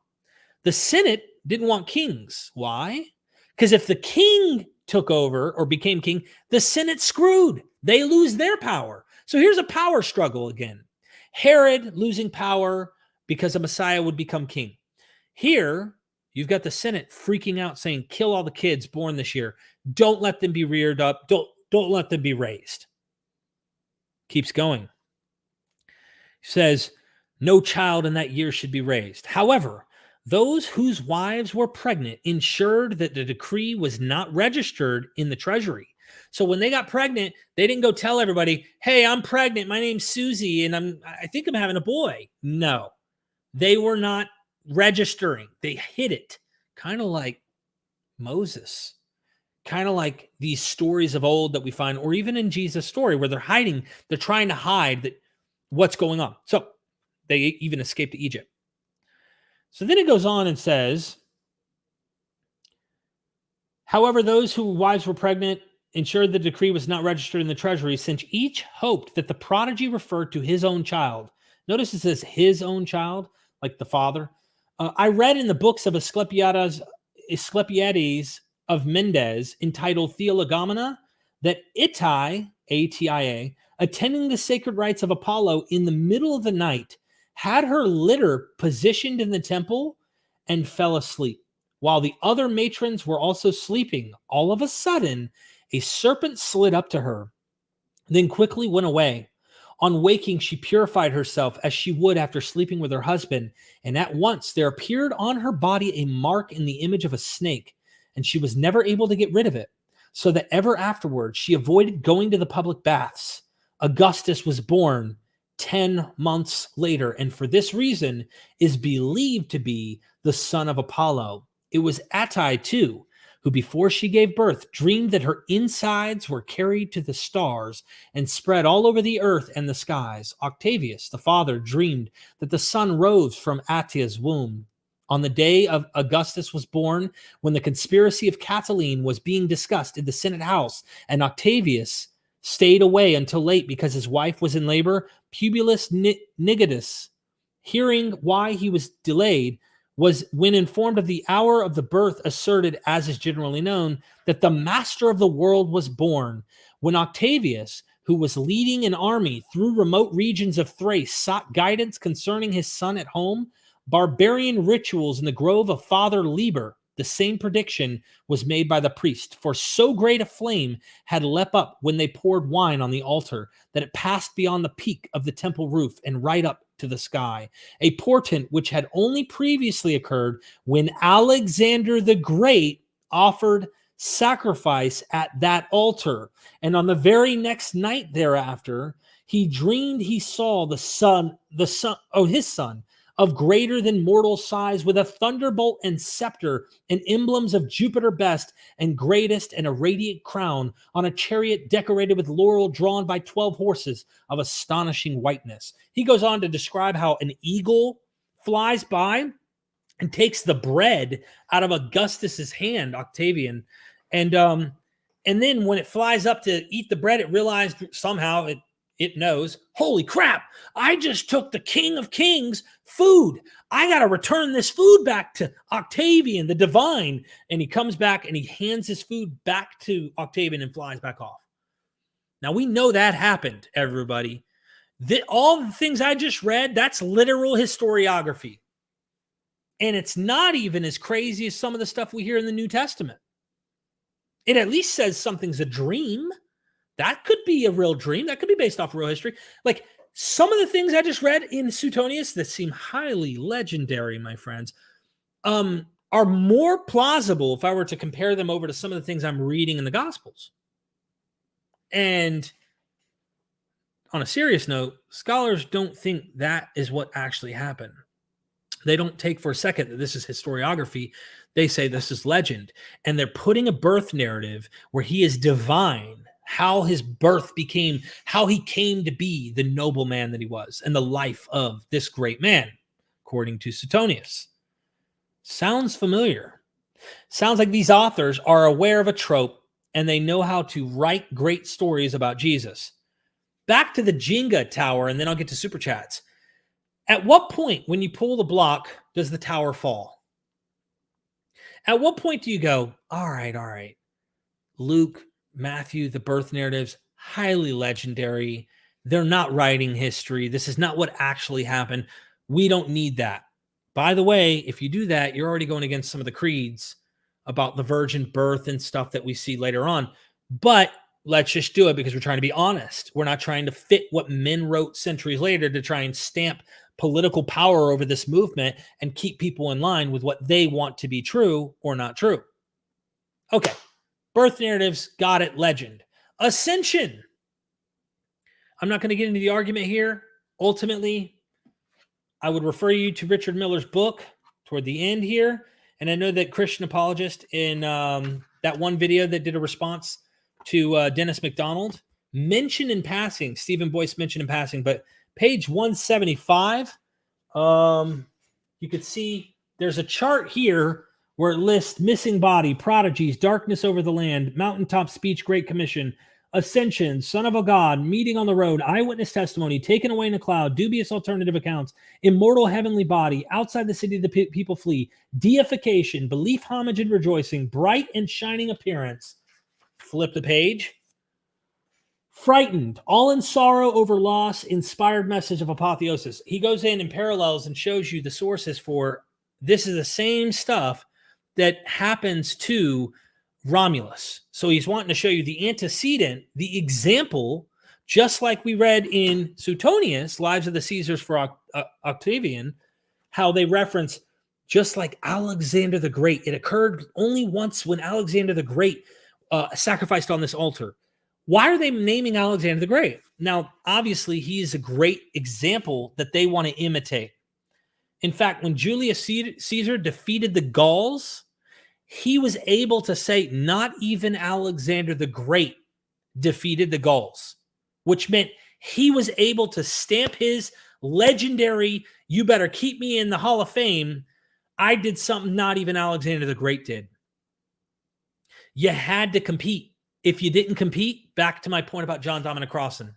The Senate didn't want kings. Why? Because if the king took over or became king, the Senate screwed. They lose their power. So here's a power struggle again. Herod losing power because a Messiah would become king. Here, you've got the Senate freaking out saying, kill all the kids born this year. Don't let them be reared up. Don't let them be raised. Keeps going. Says, no child in that year should be raised. However, those whose wives were pregnant ensured that the decree was not registered in the treasury. So when they got pregnant, they didn't go tell everybody, hey, I'm pregnant. My name's Susie, and I think I'm having a boy. No, they were not registering. They hid it, kind of like Moses, kind of like these stories of old that we find, or even in Jesus' story where they're hiding, they're trying to hide that what's going on. So they even escaped to Egypt. So then it goes on and says, however, those whose wives were pregnant ensured the decree was not registered in the treasury, since each hoped that the prodigy referred to his own child. Notice it says his own child, like the father. I read in the books of Asclepiades of Mendes entitled Theologomena that Ittai, A-T-I-A, attending the sacred rites of Apollo in the middle of the night, had her litter positioned in the temple and fell asleep. While the other matrons were also sleeping, all of a sudden, a serpent slid up to her, then quickly went away. On waking, she purified herself as she would after sleeping with her husband, and at once there appeared on her body a mark in the image of a snake, and she was never able to get rid of it, so that ever afterwards she avoided going to the public baths. Augustus was born 10 months later, and for this reason is believed to be the son of Apollo. It was Attiest too, who before she gave birth dreamed that her insides were carried to the stars and spread all over the earth and the skies. Octavius, the father, dreamed that the sun rose from Attiest's womb. On the day of Augustus was born, when the conspiracy of Catiline was being discussed in the Senate House, and Octavius stayed away until late because his wife was in labor, Publius Nigadus, hearing why he was delayed, was, when informed of the hour of the birth, asserted, as is generally known, that the master of the world was born. When Octavius, who was leading an army through remote regions of Thrace, sought guidance concerning his son at home, barbarian rituals in the grove of Father Liber, the same prediction was made by the priest, for so great a flame had leapt up when they poured wine on the altar that it passed beyond the peak of the temple roof and right up to the sky, a portent which had only previously occurred when Alexander the Great offered sacrifice at that altar. And on the very next night thereafter, he dreamed he saw his son, of greater than mortal size, with a thunderbolt and scepter and emblems of Jupiter best and greatest, and a radiant crown on a chariot decorated with laurel drawn by 12 horses of astonishing whiteness. He goes on to describe how an eagle flies by and takes the bread out of Augustus's hand, Octavian, and then when it flies up to eat the bread, it realized somehow it knows, holy crap, I just took the King of Kings food. I got to return this food back to Octavian, the divine. And he comes back and he hands his food back to Octavian and flies back off. Now, we know that happened, everybody. All the things I just read, that's literal historiography. And it's not even as crazy as some of the stuff we hear in the New Testament. It at least says something's a dream. That could be a real dream. That could be based off real history. Like some of the things I just read in Suetonius that seem highly legendary, my friends, are more plausible if I were to compare them over to some of the things I'm reading in the Gospels. And on a serious note, scholars don't think that is what actually happened. They don't take for a second that this is historiography. They say this is legend. And they're putting a birth narrative where he is divine, how his birth became, how he came to be the noble man that he was, and the life of this great man, according to Suetonius. Sounds familiar. Sounds like these authors are aware of a trope and they know how to write great stories about Jesus. Back to the Jenga tower, and then I'll get to super chats. At what point, when you pull the block, does the tower fall? At what point do you go, all right, Luke, Matthew, the birth narratives, highly legendary. They're not writing history. This is not what actually happened. We don't need that. By the way, if you do that, you're already going against some of the creeds about the virgin birth and stuff that we see later on. But let's just do it because we're trying to be honest. We're not trying to fit what men wrote centuries later to try and stamp political power over this movement and keep people in line with what they want to be true or not true. Okay. Birth narratives, got it, legend. Ascension. I'm not going to get into the argument here. Ultimately, I would refer you to Richard Miller's book toward the end here. And I know that Christian Apologist in that one video that did a response to Dennis McDonald mentioned in passing, Stephen Boyce mentioned in passing, but page 175, you could see there's a chart here where it lists missing body, prodigies, darkness over the land, mountaintop speech, great commission, ascension, son of a god, meeting on the road, eyewitness testimony, taken away in a cloud, dubious alternative accounts, immortal heavenly body, outside the city the people flee, deification, belief, homage, and rejoicing, bright and shining appearance. Flip the page. Frightened, all in sorrow over loss, inspired message of apotheosis. He goes in and parallels and shows you the sources for this is the same stuff that happens to Romulus. So he's wanting to show you the antecedent, the example, just like we read in Suetonius, Lives of the Caesars for Octavian, how they reference just like Alexander the Great. It occurred only once when Alexander the Great sacrificed on this altar. Why are they naming Alexander the Great? Now, obviously, he is a great example that they want to imitate. In fact, when Julius Caesar defeated the Gauls, he was able to say not even Alexander the Great defeated the Gauls, which meant he was able to stamp his legendary, you better keep me in the Hall of Fame. I did something not even Alexander the Great did. You had to compete. If you didn't compete, back to my point about John Dominic Crossan,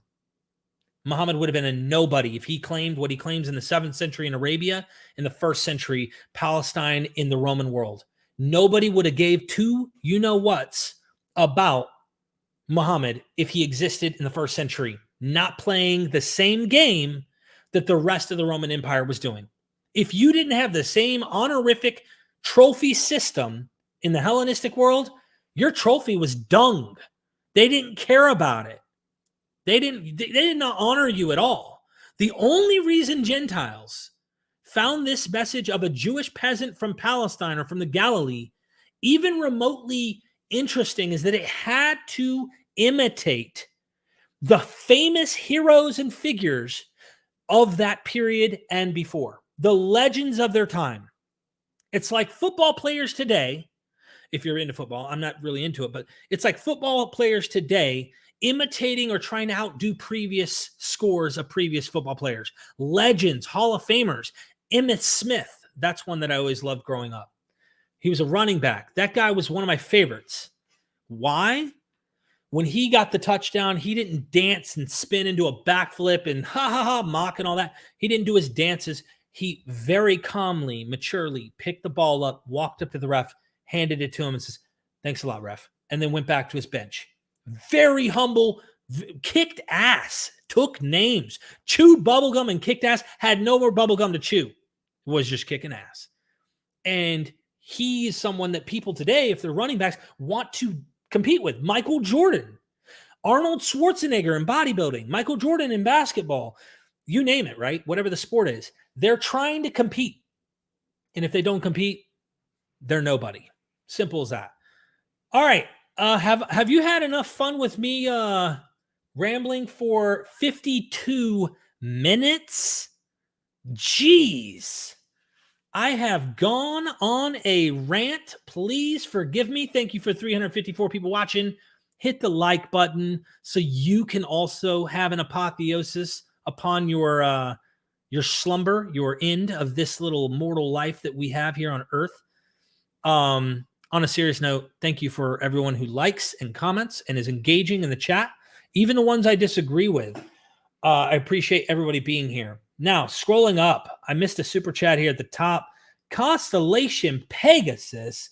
Muhammad would have been a nobody if he claimed what he claims in the 7th century in Arabia, in the 1st century Palestine, in the Roman world. Nobody would have gave two you-know-whats about Muhammad if he existed in the 1st century, not playing the same game that the rest of the Roman Empire was doing. If you didn't have the same honorific trophy system in the Hellenistic world, your trophy was dung. They didn't care about it. They did not honor you at all. The only reason Gentiles found this message of a Jewish peasant from Palestine or from the Galilee even remotely interesting is that it had to imitate the famous heroes and figures of that period and before, the legends of their time. It's like football players today. If you're into football, I'm not really into it, but it's like football players today imitating or trying to outdo previous scores of previous football players. Legends, Hall of Famers. Emmitt Smith, that's one that I always loved growing up. He was a running back. That guy was one of my favorites. Why? When he got the touchdown, he didn't dance and spin into a backflip and mock and all that. He didn't do his dances. He very calmly, maturely picked the ball up, walked up to the ref, handed it to him and says, "Thanks a lot, ref," and then went back to his bench. Very humble, kicked ass, took names, chewed bubblegum and kicked ass, had no more bubblegum to chew, was just kicking ass. And he is someone that people today, if they're running backs, want to compete with. Michael Jordan, Arnold Schwarzenegger in bodybuilding, Michael Jordan in basketball, you name it, right? Whatever the sport is, they're trying to compete. And if they don't compete, they're nobody. Simple as that. All right. Have you had enough fun with me rambling for 52 minutes? Jeez. I have gone on a rant. Please forgive me. Thank you for 354 people watching. Hit the like button so you can also have an apotheosis upon your slumber, your end of this little mortal life that we have here on Earth. On a serious note, thank you for everyone who likes and comments and is engaging in the chat, even the ones I disagree with. I appreciate everybody being here. Now, scrolling up, I missed a super chat here at the top. Constellation Pegasus.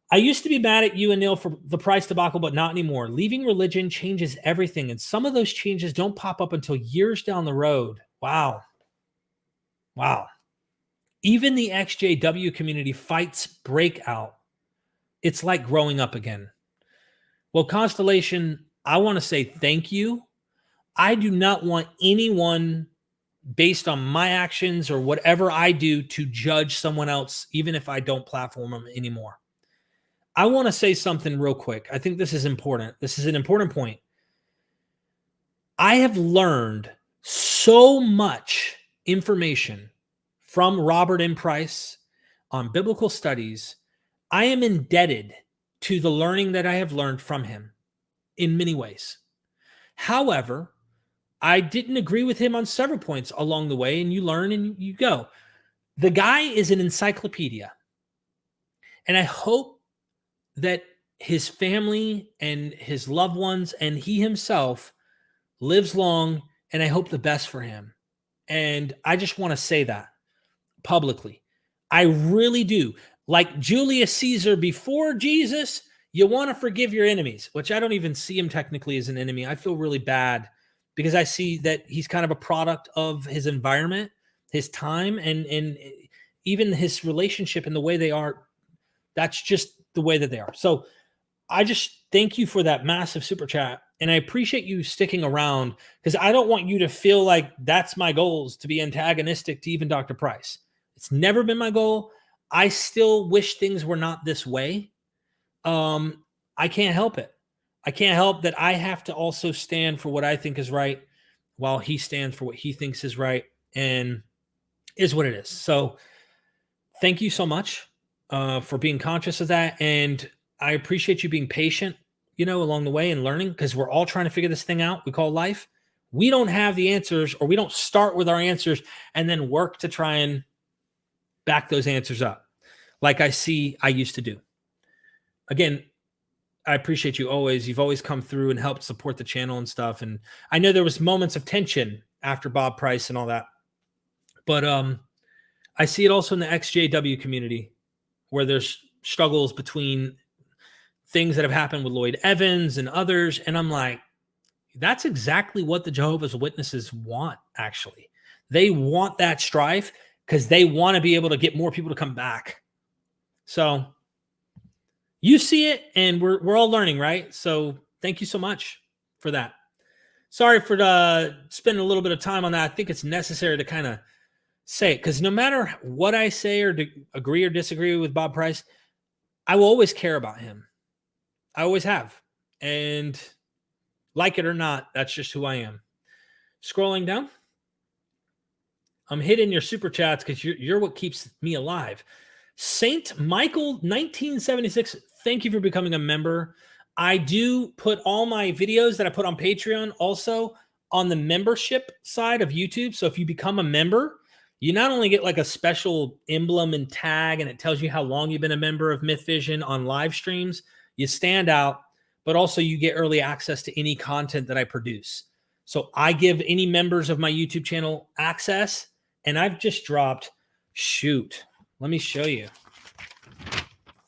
I used to be mad at you and Neil for the price debacle, but not anymore. Leaving religion changes everything, and some of those changes don't pop up until years down the road. Wow. Wow. Even the XJW community fights breakout. It's like growing up again. Well, Constellation, I want to say thank you. I do not want anyone, based on my actions or whatever I do, to judge someone else, even if I don't platform them anymore. I want to say something real quick. I think this is important. This is an important point. I have learned so much information from Robert M. Price on biblical studies. I am indebted to the learning that I have learned from him in many ways. However, I didn't agree with him on several points along the way, and you learn and you go. The guy is an encyclopedia. And I hope that his family and his loved ones and he himself lives long, and I hope the best for him. And I just want to say that publicly. I really do. Like Julius Caesar before Jesus, you want to forgive your enemies, which I don't even see him technically as an enemy. I feel really bad because I see that he's kind of a product of his environment, his time, and even his relationship and the way they are. That's just the way that they are. So I just thank you for that massive super chat. And I appreciate you sticking around because I don't want you to feel like that's my goals, to be antagonistic to even Dr. Price. It's never been my goal. I still wish things were not this way. I can't help it. I can't help that I have to also stand for what I think is right while he stands for what he thinks is right, and is what it is. So thank you so much for being conscious of that. And I appreciate you being patient, along the way and learning, because we're all trying to figure this thing out we call life. We don't have the answers, or we don't start with our answers and then work to try and back those answers up like I used to do. Again, I appreciate you always. You've always come through and helped support the channel and stuff. And I know there was moments of tension after Bob Price and all that. But I see it also in the XJW community, where there's struggles between things that have happened with Lloyd Evans and others. And I'm like, that's exactly what the Jehovah's Witnesses want, actually. They want that strife because they want to be able to get more people to come back. So you see it, and we're all learning, right? So thank you so much for that. Sorry for spending a little bit of time on that. I think it's necessary to kind of say it, because no matter what I say or agree or disagree with Bob Price, I will always care about him. I always have. And like it or not, that's just who I am. Scrolling down. I'm hitting your super chats because you're what keeps me alive. Saint Michael 1976, thank you for becoming a member. I do put all my videos that I put on Patreon also on the membership side of YouTube. So if you become a member, you not only get like a special emblem and tag, and it tells you how long you've been a member of MythVision on live streams, you stand out, but also you get early access to any content that I produce. So I give any members of my YouTube channel access, and I've just dropped, let me show you.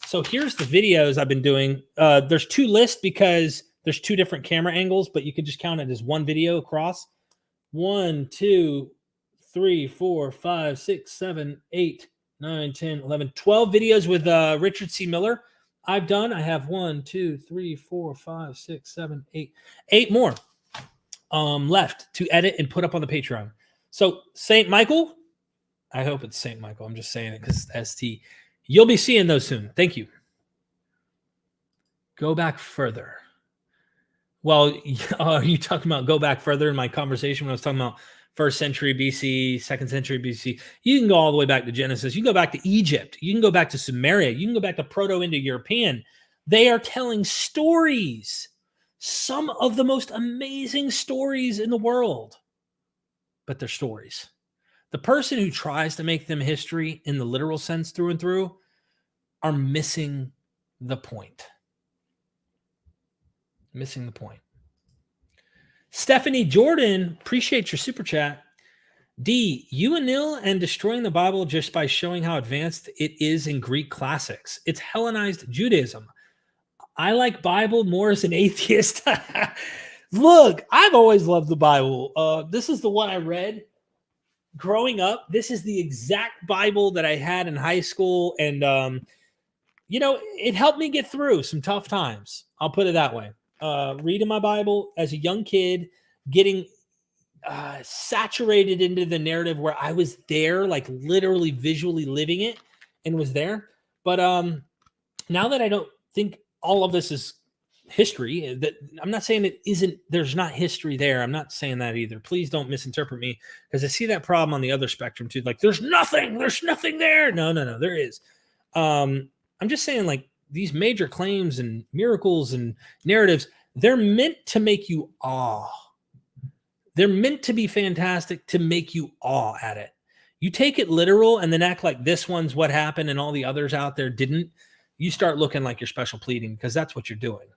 So here's the videos I've been doing. There's two lists because there's two different camera angles, but you could just count it as one video across. 1, 2, 3, 4, 5, 6, 7, 8, 9, 10, 11, 12 videos with Richard C. Miller I've done. I have 1, 2, 3, 4, 5, 6, 7, 8 more left to edit and put up on the Patreon. So St. Michael, I hope it's St. Michael. I'm just saying it because it's ST. You'll be seeing those soon. Thank you. Go back further. Well, are you talking about go back further in my conversation when I was talking about 1st century BC, 2nd century BC? You can go all the way back to Genesis. You can go back to Egypt. You can go back to Sumeria. You can go back to Proto-Indo-European. They are telling stories, some of the most amazing stories in the world, but they're stories. The person who tries to make them history in the literal sense through and through are missing the point. Missing the point. Stephanie Jordan, appreciate your super chat. D, you Anil and destroying the Bible just by showing how advanced it is in Greek classics. It's Hellenized Judaism. I like Bible more as an atheist. Look, I've always loved the Bible. This is the one I read growing up. This is the exact Bible that I had in high school. And, it helped me get through some tough times. I'll put it that way. Reading my Bible as a young kid, getting saturated into the narrative where I was there, like literally visually living it and was there. But now that I don't think all of this is history, that I'm not saying it isn't, there's not history there. I'm not saying that either. Please don't misinterpret me, because I see that problem on the other spectrum too. Like there's nothing there. No, there is. I'm just saying, like, these major claims and miracles and narratives, they're meant to make you awe. They're meant to be fantastic, to make you awe at it. You take it literal and then act like this one's what happened and all the others out there didn't. You start looking like you're special pleading, because that's what you're doing.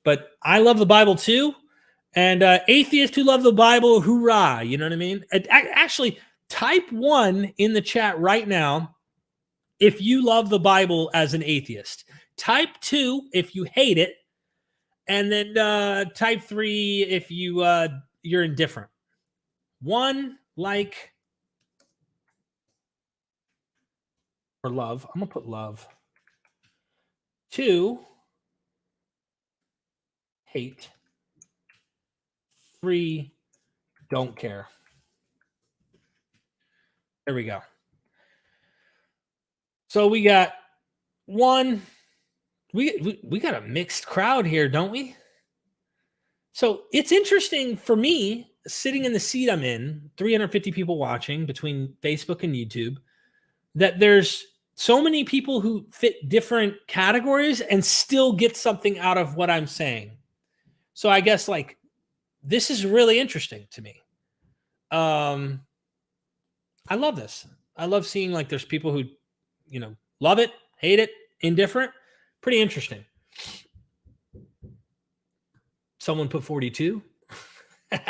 But I love the Bible too. And atheists who love the Bible, hoorah. You know what I mean? Actually, type 1 in the chat right now if you love the Bible as an atheist. Type 2 if you hate it. And then type 3 if you're indifferent. 1, like, or love. I'm going to put love. 2, hate. 3, don't care. There we go. So we got 1. We got a mixed crowd here, don't we? So it's interesting for me, sitting in the seat I'm in, 350 people watching between Facebook and YouTube, that there's so many people who fit different categories and still get something out of what I'm saying. So I guess like this is really interesting to me. I love this. I love seeing like there's people who, love it, hate it, indifferent. Pretty interesting. Someone put 42. All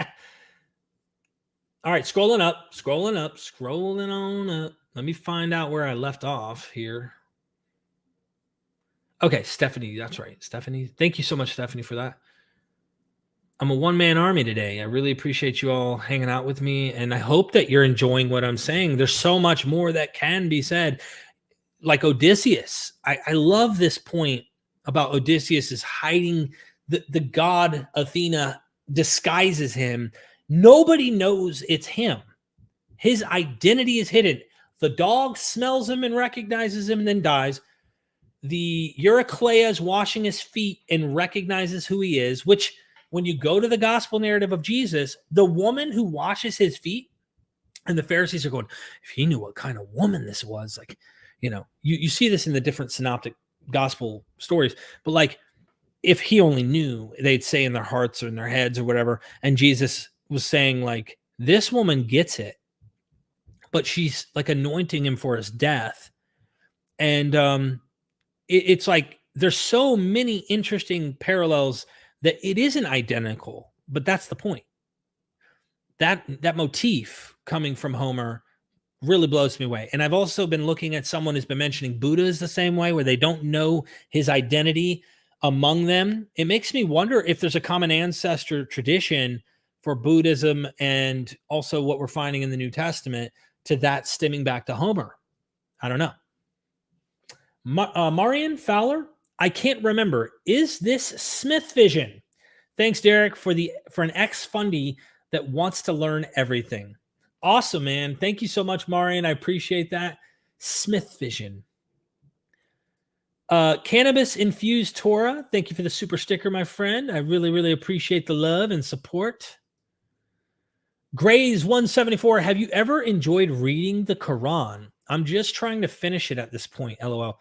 right, scrolling on up. Let me find out where I left off here. Okay, Stephanie, that's right. Stephanie, thank you so much, Stephanie, for that. I'm a one-man army today. I really appreciate you all hanging out with me, and I hope that you're enjoying what I'm saying. There's so much more that can be said. Like Odysseus, I love this point about Odysseus is hiding. The god Athena disguises him. Nobody knows it's him. His identity is hidden. The dog smells him and recognizes him and then dies. The Eurycleia is washing his feet and recognizes who he is, which when you go to the gospel narrative of Jesus, the woman who washes his feet, and the Pharisees are going, if he knew what kind of woman this was, like, you see this in the different synoptic gospel stories, but like, if he only knew, they'd say in their hearts or in their heads or whatever. And Jesus was saying like, this woman gets it, but she's like anointing him for his death. And it's like, there's so many interesting parallels that it isn't identical, but that's the point. That motif coming from Homer really blows me away. And I've also been looking at someone who's been mentioning Buddha is the same way, where they don't know his identity among them. It makes me wonder if there's a common ancestor tradition for Buddhism and also what we're finding in the New Testament to that stemming back to Homer. I don't know. Marian Fowler, I can't remember. Is this MythVision? Thanks, Derek, for an ex-fundee that wants to learn everything. Awesome, man. Thank you so much, Marian. I appreciate that. MythVision. Cannabis Infused Torah. Thank you for the super sticker, my friend. I really, really appreciate the love and support. Grays 174. Have you ever enjoyed reading the Quran? I'm just trying to finish it at this point. LOL.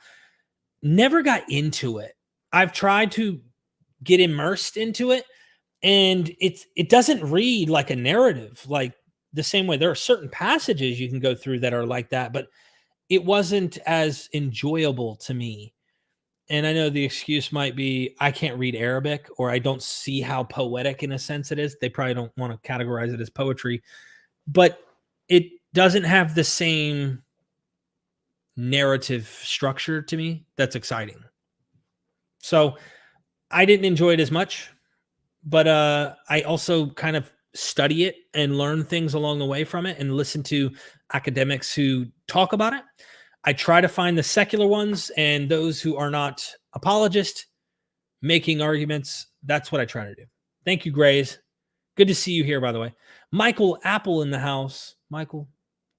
Never got into it. I've tried to get immersed into it, and it doesn't read like a narrative, like the same way. There are certain passages you can go through that are like that, but it wasn't as enjoyable to me. And I know the excuse might be I can't read Arabic, or I don't see how poetic in a sense it is. They probably don't want to categorize it as poetry, but it doesn't have the same narrative structure to me that's exciting. So I didn't enjoy it as much, but I also kind of study it and learn things along the way from it and listen to academics who talk about it. I try to find the secular ones and those who are not apologists making arguments. That's what I try to do. Thank you, Grays. Good to see you here, by the way. Michael Apple in the house. Michael,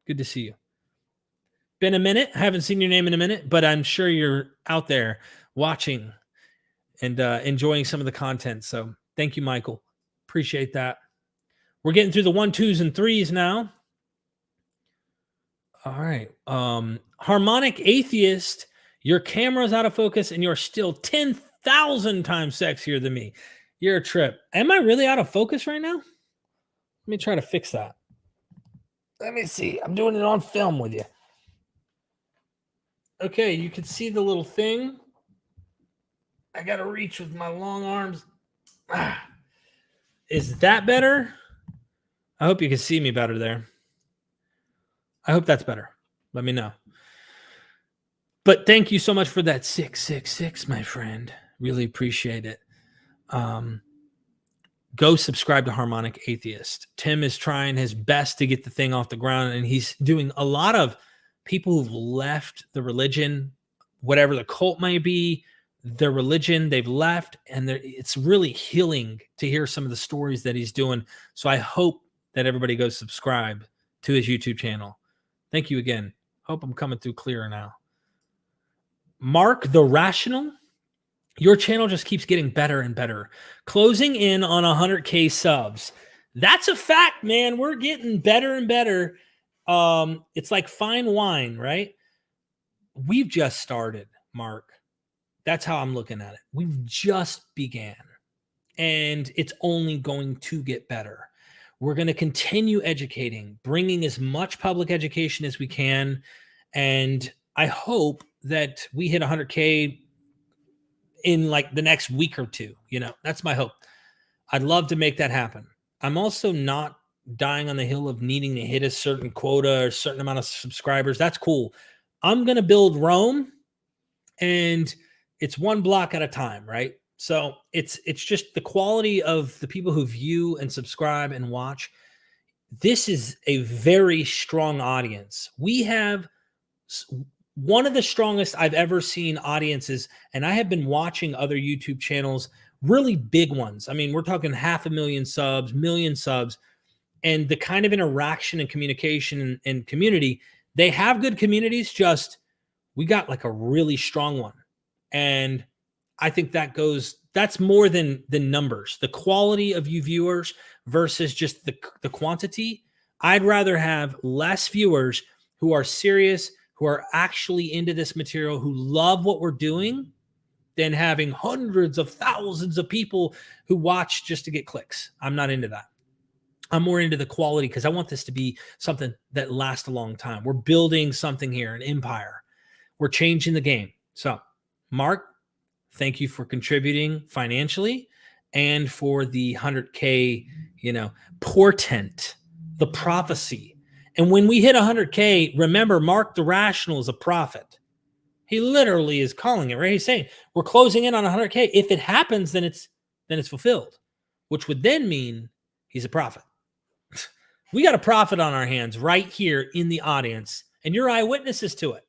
good to see you. Been a minute. I haven't seen your name in a minute, but I'm sure you're out there watching and enjoying some of the content. So thank you, Michael. Appreciate that. We're getting through the 1, 2s, and 3s now. All right. Harmonic Atheist, your camera's out of focus and you're still 10,000 times sexier than me. You're a trip. Am I really out of focus right now? Let me try to fix that. Let me see. I'm doing it on film with you. Okay, you can see the little thing. I got to reach with my long arms. Is that better? I hope you can see me better there. I hope that's better. Let me know. But thank you so much for that 666, my friend. Really appreciate it. Go subscribe to Harmonic Atheist. Tim is trying his best to get the thing off the ground, and he's doing a lot of people who've left the religion, whatever the cult may be, their religion, they've left, and it's really healing to hear some of the stories that he's doing. So I hope that everybody goes subscribe to his YouTube channel. Thank you again. Hope I'm coming through clearer now. Mark the Rational. Your channel just keeps getting better and better. Closing in on 100K subs. That's a fact, man. We're getting better and better. It's like fine wine, right? We've just started, Mark. That's how I'm looking at it. We've just began, and it's only going to get better. We're going to continue educating, bringing as much public education as we can, and I hope that we hit 100K in like the next week or two. That's my hope. I'd love to make that happen. I'm also not dying on the hill of needing to hit a certain quota or a certain amount of subscribers. That's cool. I'm going to build Rome, and it's one block at a time, right? So it's just the quality of the people who view and subscribe and watch. This is a very strong audience. We have one of the strongest I've ever seen audiences, and I have been watching other YouTube channels, really big ones. I mean, we're talking 500,000 subs, million subs, and the kind of interaction and communication and community. They have good communities, just we got like a really strong one. And I think that's more than numbers. The quality of you viewers versus just the quantity. I'd rather have less viewers who are serious, who are actually into this material, who love what we're doing, than having hundreds of thousands of people who watch just to get clicks. I'm not into that. I'm more into the quality because I want this to be something that lasts a long time. We're building something here, an empire. We're changing the game. So, Mark, thank you for contributing financially and for the 100K, portent, the prophecy. And when we hit 100K, remember, Mark the Rational is a prophet. He literally is calling it, right? He's saying we're closing in on 100K. If it happens, then it's fulfilled, which would then mean he's a prophet. We got a prophet on our hands right here in the audience, and you're eyewitnesses to it.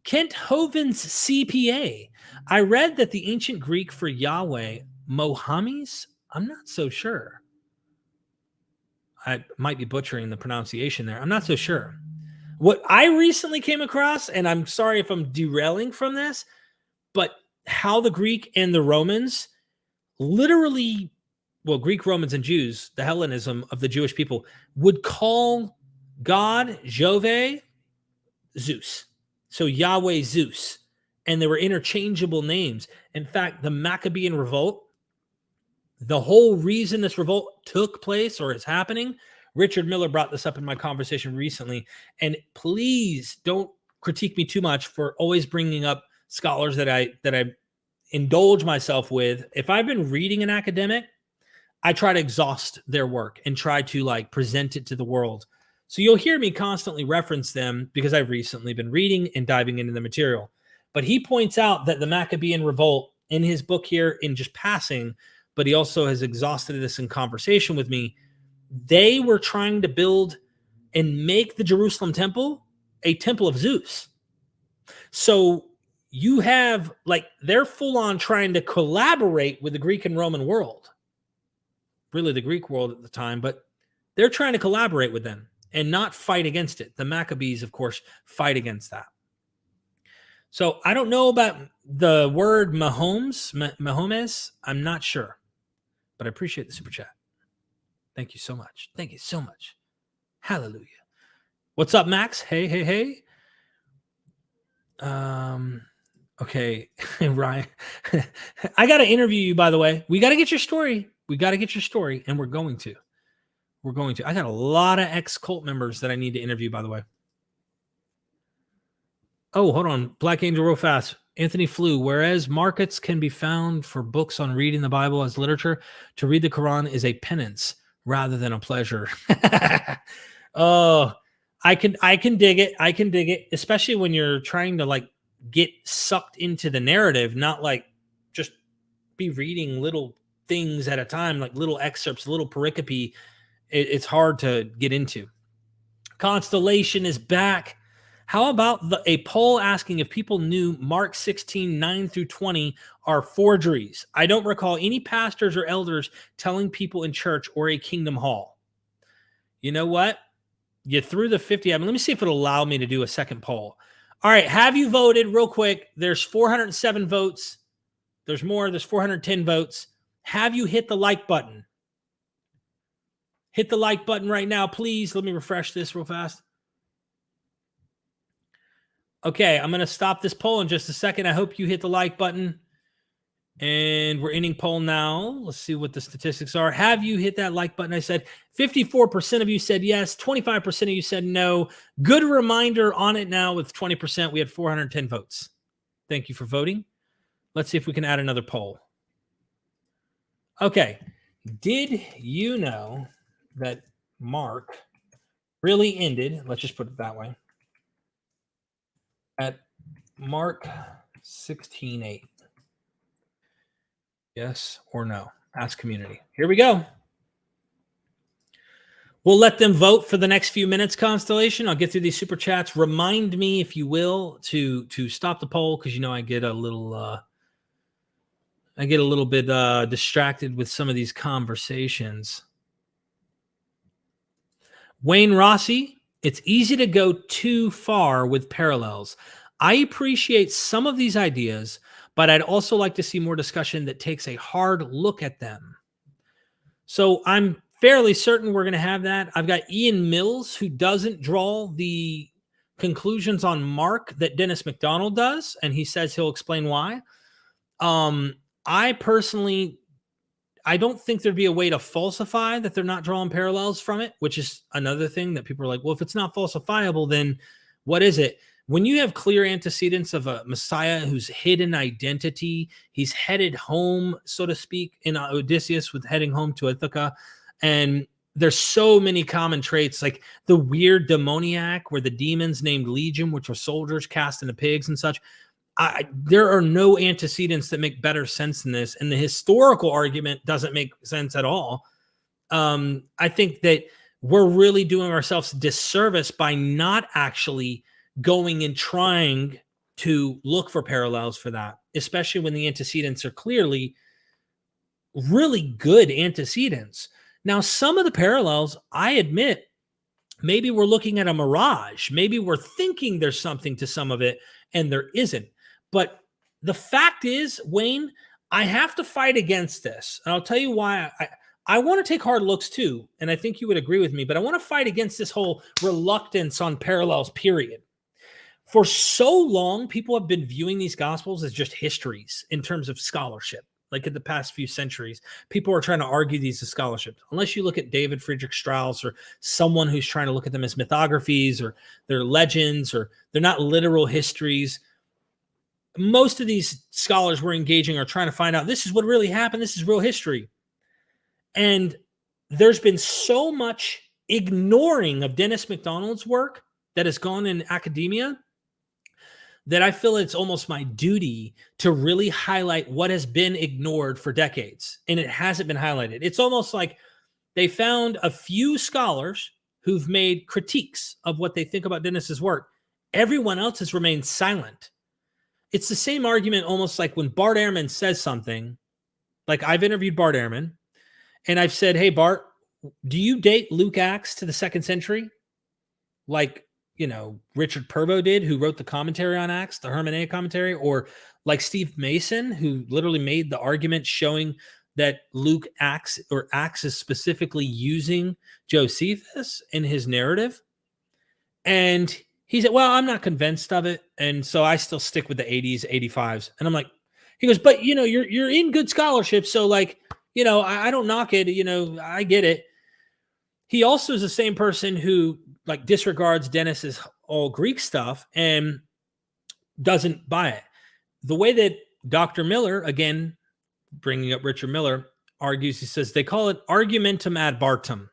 Kent Hoven's CPA. I read that the ancient Greek for Yahweh, Mohammes, I'm not so sure. I might be butchering the pronunciation there. I'm not so sure. What I recently came across, and I'm sorry if I'm derailing from this, but how the Greek and the Romans literally, well, Greek, Romans, and Jews, the Hellenism of the Jewish people, would call God, Jove, Zeus. So Yahweh, Zeus. And there were interchangeable names. In fact, the Maccabean revolt, the whole reason this revolt took place or is happening, Richard Miller brought this up in my conversation recently. And please don't critique me too much for always bringing up scholars that I indulge myself with. If I've been reading an academic, I try to exhaust their work and try to present it to the world. So you'll hear me constantly reference them because I've recently been reading and diving into the material. But he points out that the Maccabean revolt in his book here, in just passing, but he also has exhausted this in conversation with me. They were trying to build and make the Jerusalem temple a temple of Zeus. So you have they're full on trying to collaborate with the Greek and Roman world. Really the Greek world at the time, but they're trying to collaborate with them and not fight against it. The Maccabees, of course, fight against that. So I don't know about the word Mahomes. I'm not sure, but I appreciate the super chat. Thank you so much. Thank you so much. Hallelujah. What's up, Max? Hey. Okay, Ryan. I got to interview you, by the way. We got to get your story. And we're going to. I got a lot of ex-cult members that I need to interview, by the way. Oh, hold on. Black Angel real fast. Anthony Flew. Whereas markets can be found for books on reading the Bible as literature, to read the Quran is a penance rather than a pleasure. Oh, I can dig it. Especially when you're trying to get sucked into the narrative, not just be reading little things at a time, like little excerpts, little pericope. It's hard to get into. Constellation is back. How about a poll asking if people knew Mark 16, 9 through 20 are forgeries? I don't recall any pastors or elders telling people in church or a kingdom hall. You know what? You threw the 50. Let me see if it'll allow me to do a second poll. All right. Have you voted real quick? There's 407 votes. There's more. There's 410 votes. Have you hit the like button? Hit the like button right now, please. Let me refresh this real fast. Okay, I'm going to stop this poll in just a second. I hope you hit the like button. And we're ending poll now. Let's see what the statistics are. Have you hit that like button? I said 54% of you said yes. 25% of you said no. Good reminder on it now with 20%. We had 410 votes. Thank you for voting. Let's see if we can add another poll. Okay. Did you know that Mark really ended, let's just put it that way, at Mark 16:8? Yes or no? Ask community. Here we go. We'll let them vote for the next few minutes, Constellation. I'll get through these super chats. Remind me, if you will, to stop the poll, because I get a little bit distracted with some of these conversations. Wayne Rossi, it's easy to go too far with parallels. I appreciate some of these ideas, but I'd also like to see more discussion that takes a hard look at them. So I'm fairly certain we're going to have that. I've got Ian Mills, who doesn't draw the conclusions on Mark that Dennis MacDonald does, and he says he'll explain why. I personally, I don't think there'd be a way to falsify that they're not drawing parallels from it, which is another thing that people are like, well, if it's not falsifiable, then what is it? When you have clear antecedents of a Messiah whose hidden identity, he's headed home, so to speak, in Odysseus with heading home to Ithaca, and there's so many common traits, like the weird demoniac where the demons named Legion, which are soldiers cast into pigs and such. There are no antecedents that make better sense than this, and the historical argument doesn't make sense at all. I think that we're really doing ourselves a disservice by not actually going and trying to look for parallels for that, especially when the antecedents are clearly really good antecedents. Now, some of the parallels, I admit, maybe we're looking at a mirage. Maybe we're thinking there's something to some of it, and there isn't. But the fact is, Wayne, I have to fight against this. And I'll tell you why. I want to take hard looks too, and I think you would agree with me, but I want to fight against this whole reluctance on parallels, period. For so long, people have been viewing these gospels as just histories in terms of scholarship. Like in the past few centuries, people are trying to argue these as scholarship. Unless you look at David Friedrich Strauss or someone who's trying to look at them as mythographies or they're legends or they're not literal histories. Most of these scholars we're engaging are trying to find out this is what really happened. This is real history. And there's been so much ignoring of Dennis MacDonald's work that has gone in academia that I feel it's almost my duty to really highlight what has been ignored for decades, and it hasn't been highlighted. It's almost like they found a few scholars who've made critiques of what they think about Dennis's work. Everyone else has remained silent. It's the same argument almost like when Bart Ehrman says something, like I've interviewed Bart Ehrman, and I've said, hey, Bart, do you date Luke Acts to the 2nd century? Like, Richard Purvo did, who wrote the commentary on Acts, the Hermeneutic commentary, or like Steve Mason, who literally made the argument showing that Luke Acts is specifically using Josephus in his narrative. And he said, well, I'm not convinced of it. And so I still stick with the 80s, 85s. And I'm like, he goes, but you're in good scholarship. So like, I don't knock it. I get it. He also is the same person who like disregards Dennis's all Greek stuff and doesn't buy it. The way that Dr. Miller, again, bringing up Richard Miller, argues, he says, they call it argumentum ad Bartum.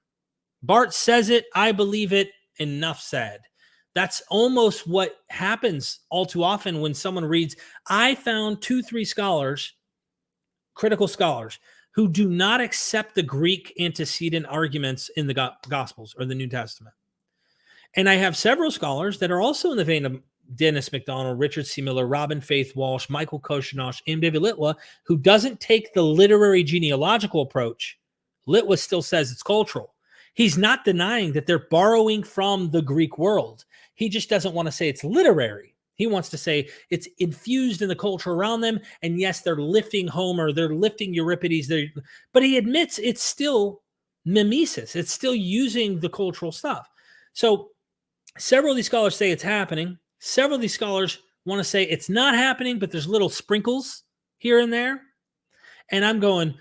Bart says it, I believe it, enough said. That's almost what happens all too often when someone reads. I found 2-3 scholars, critical scholars, who do not accept the Greek antecedent arguments in the Gospels or the New Testament. And I have several scholars that are also in the vein of Dennis MacDonald, Richard C. Miller, Robin Faith Walsh, Michael Koshinosh, M. David Litwa, who doesn't take the literary genealogical approach. Litwa still says it's cultural. He's not denying that they're borrowing from the Greek world. He just doesn't want to say it's literary. He wants to say it's infused in the culture around them. And yes, they're lifting Homer, they're lifting Euripides, but he admits it's still mimesis. It's still using the cultural stuff. So several of these scholars say it's happening. Several of these scholars want to say it's not happening, but there's little sprinkles here and there. And I'm going,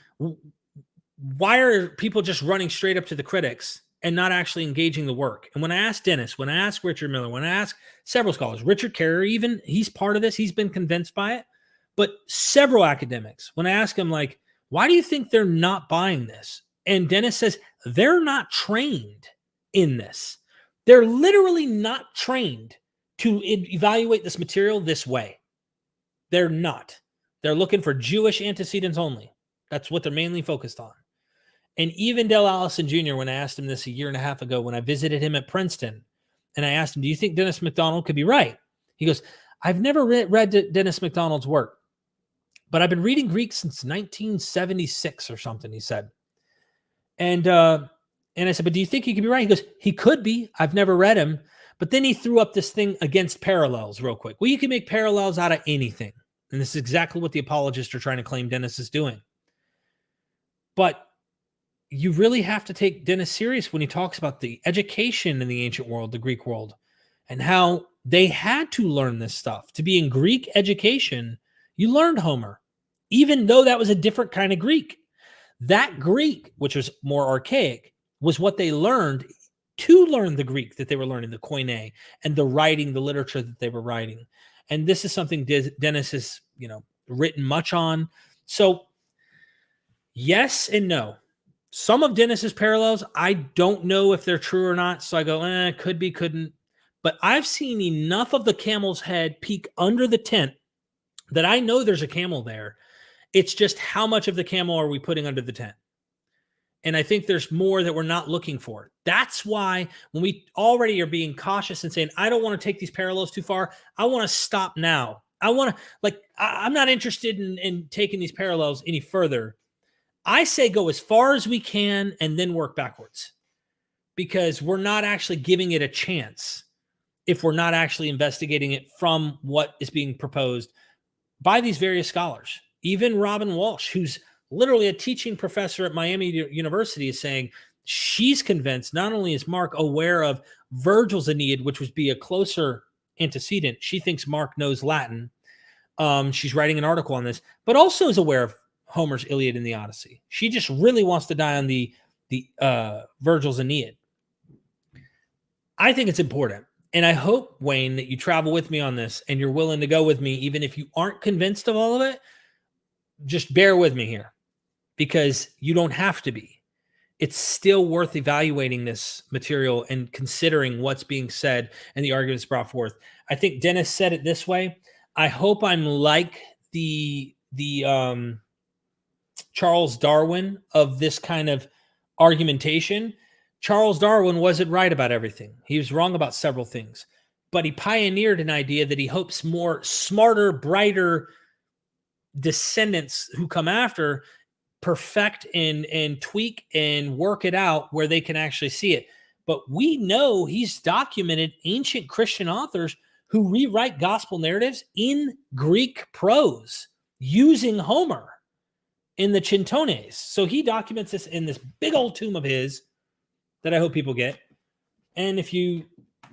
why are people just running straight up to the critics and not actually engaging the work? And when I asked Dennis, when I asked Richard Miller, when I asked several scholars, Richard Carrier even, he's part of this, he's been convinced by it, but several academics, when I ask them, like, why do you think they're not buying this? And Dennis says, they're not trained in this. They're literally not trained to evaluate this material this way. They're not. They're looking for Jewish antecedents only. That's what they're mainly focused on. And even Del Allison Jr., when I asked him this a year and a half ago, when I visited him at Princeton, and I asked him, do you think Dennis MacDonald could be right? He goes, I've never read Dennis MacDonald's work, but I've been reading Greek since 1976 or something, he said. And I said, but do you think he could be right? He goes, he could be. I've never read him. But then he threw up this thing against parallels real quick. Well, you can make parallels out of anything. And this is exactly what the apologists are trying to claim Dennis is doing. But you really have to take Dennis serious when he talks about the education in the ancient world, the Greek world, and how they had to learn this stuff. To be in Greek education, you learned Homer, even though that was a different kind of Greek. That Greek, which was more archaic, was what they learned to learn the Greek that they were learning, the koine, and the writing, the literature that they were writing. And this is something Dennis has, written much on. So yes and no. Some of Dennis's parallels, I don't know if they're true or not. So I go, could be, couldn't. But I've seen enough of the camel's head peek under the tent that I know there's a camel there. It's just how much of the camel are we putting under the tent? And I think there's more that we're not looking for. That's why when we already are being cautious and saying, I don't want to take these parallels too far. I want to stop now. I'm not interested in taking these parallels any further. I say go as far as we can and then work backwards, because we're not actually giving it a chance if we're not actually investigating it from what is being proposed by these various scholars. Even Robin Walsh, who's literally a teaching professor at Miami University, is saying she's convinced not only is Mark aware of Virgil's Aeneid, which would be a closer antecedent. She thinks Mark knows Latin. She's writing an article on this, but also is aware of Homer's Iliad and the Odyssey. She just really wants to die on the Virgil's Aeneid. I think it's important. And I hope, Wayne, that you travel with me on this and you're willing to go with me, even if you aren't convinced of all of it. Just bear with me here, because you don't have to be. It's still worth evaluating this material and considering what's being said and the arguments brought forth. I think Dennis said it this way. I hope I'm like the Charles Darwin of this kind of argumentation. Charles Darwin wasn't right about everything. He was wrong about several things, but he pioneered an idea that he hopes more smarter, brighter descendants who come after perfect and tweak and work it out where they can actually see it. But we know he's documented ancient Christian authors who rewrite gospel narratives in Greek prose using Homer in the Chintones. So he documents this in this big old tome of his that I hope people get. And if you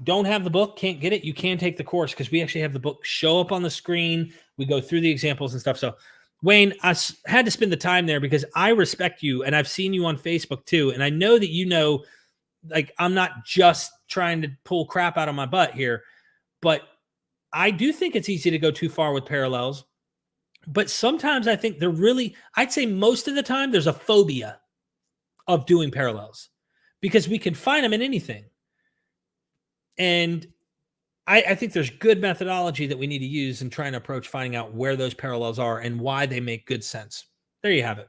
don't have the book, can't get it, you can take the course, because we actually have the book show up on the screen. We go through the examples and stuff. So, Wayne, I had to spend the time there because I respect you, and I've seen you on Facebook too. And I know that like, I'm not just trying to pull crap out of my butt here, but I do think it's easy to go too far with parallels. But sometimes I think I'd say most of the time, there's a phobia of doing parallels because we can find them in anything. And I think there's good methodology that we need to use in trying to approach finding out where those parallels are and why they make good sense. There you have it.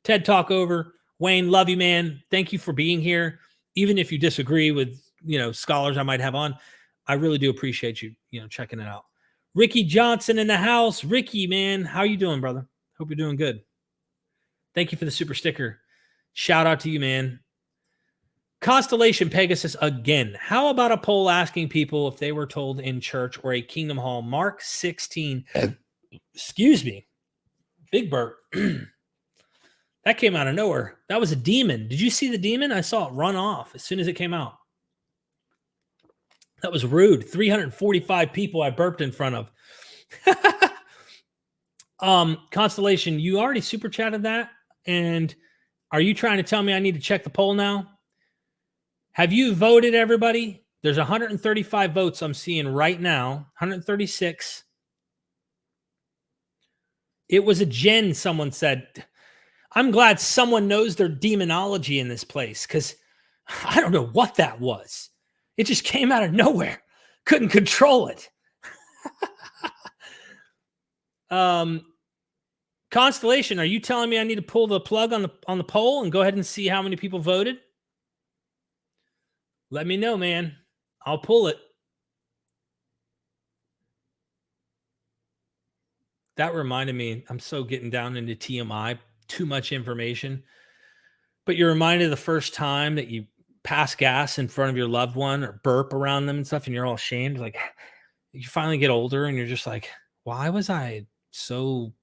TED Talk over. Wayne, love you, man. Thank you for being here. Even if you disagree with, scholars I might have on, I really do appreciate you, checking it out. Ricky Johnson in the house. Ricky, man, how you doing, brother? Hope you're doing good. Thank you for the super sticker. Shout out to you, man. Constellation Pegasus again. How about a poll asking people if they were told in church or a Kingdom Hall? Mark 16. Excuse me. Big Bart. That came out of nowhere. That was a demon. Did you see the demon? I saw it run off as soon as it came out. That was rude. 345 people I burped in front of. Constellation, you already super chatted that. And are you trying to tell me I need to check the poll now? Have you voted, everybody? There's 135 votes I'm seeing right now. 136. It was a Jen, someone said. I'm glad someone knows their demonology in this place, because I don't know what that was. It just came out of nowhere. Couldn't control it. Constellation, are you telling me I need to pull the plug on the poll and go ahead and see how many people voted? Let me know, man. I'll pull it. That reminded me, I'm so getting down into TMI, too much information. But you're reminded of the first time that you pass gas in front of your loved one or burp around them and stuff, and you're all ashamed. Like, you finally get older and you're just like, why was I so,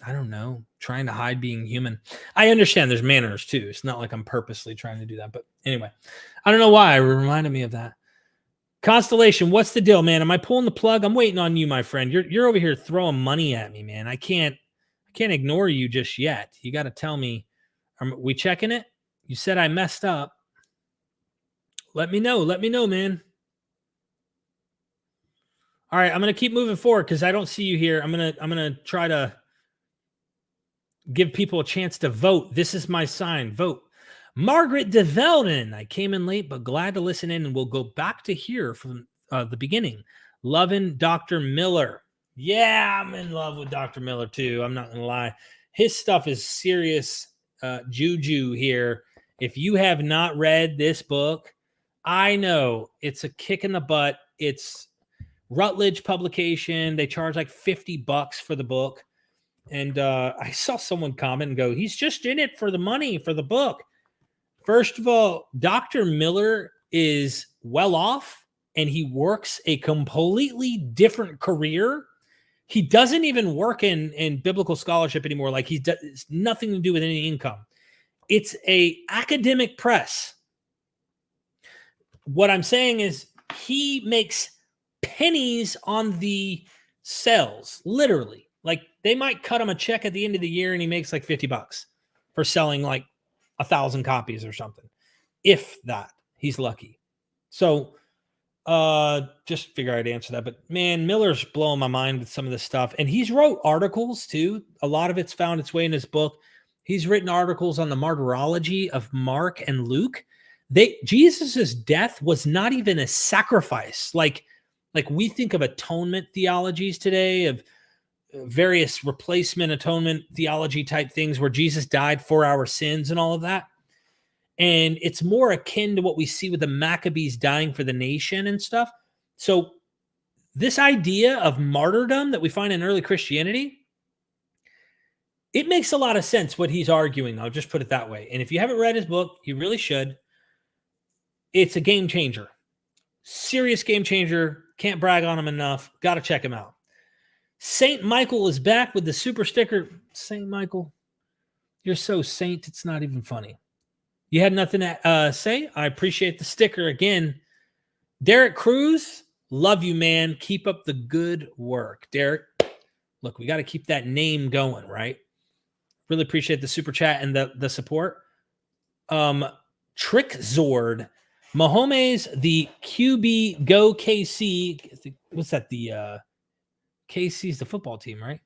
I don't know, trying to hide being human? I understand there's manners too. It's not like I'm purposely trying to do that. But anyway, I don't know why. It reminded me of that. Constellation, what's the deal, man? Am I pulling the plug? I'm waiting on you, my friend. You're over here throwing money at me, man. I can't ignore you just yet. You got to tell me, are we checking it? You said I messed up. Let me know. Let me know, man. All right, I'm going to keep moving forward because I don't see you here. I'm going to try to give people a chance to vote. This is my sign. Vote. Margaret DeVelden. I came in late, but glad to listen in, and we'll go back to here from the beginning. Loving Dr. Miller. Yeah, I'm in love with Dr. Miller too. I'm not going to lie. His stuff is serious juju here. If you have not read this book, I know it's a kick in the butt. It's Routledge publication. They charge like $50 for the book. And I saw someone comment and go, he's just in it for the money for the book. First of all, Dr. Miller is well off and he works a completely different career. He doesn't even work in biblical scholarship anymore. Like, it's nothing to do with any income. It's a academic press. What I'm saying is he makes pennies on the sales, literally. Like, they might cut him a check at the end of the year and he makes like $50 for selling like 1,000 copies or something. If that, he's lucky. So just figure I'd answer that. But man, Miller's blowing my mind with some of this stuff. And he's wrote articles too. A lot of it's found its way in his book. He's written articles on the martyrology of Mark and Luke. Jesus's death was not even a sacrifice. Like we think of atonement theologies today, of various replacement atonement theology type things where Jesus died for our sins and all of that. And it's more akin to what we see with the Maccabees dying for the nation and stuff. So this idea of martyrdom that we find in early Christianity, it makes a lot of sense what he's arguing. I'll just put it that way. And if you haven't read his book, you really should. It's a game changer. Serious game changer. Can't brag on him enough. Got to check him out. Saint Michael is back with the super sticker. Saint Michael, you're so saint, it's not even funny. You had nothing to say? I appreciate the sticker again. Derek Cruz, love you, man. Keep up the good work. Derek, look, we got to keep that name going, right? Really appreciate the super chat and the support. Trick Zord, Mahomes, the QB Go KC. What's that? The KC's the football team, right?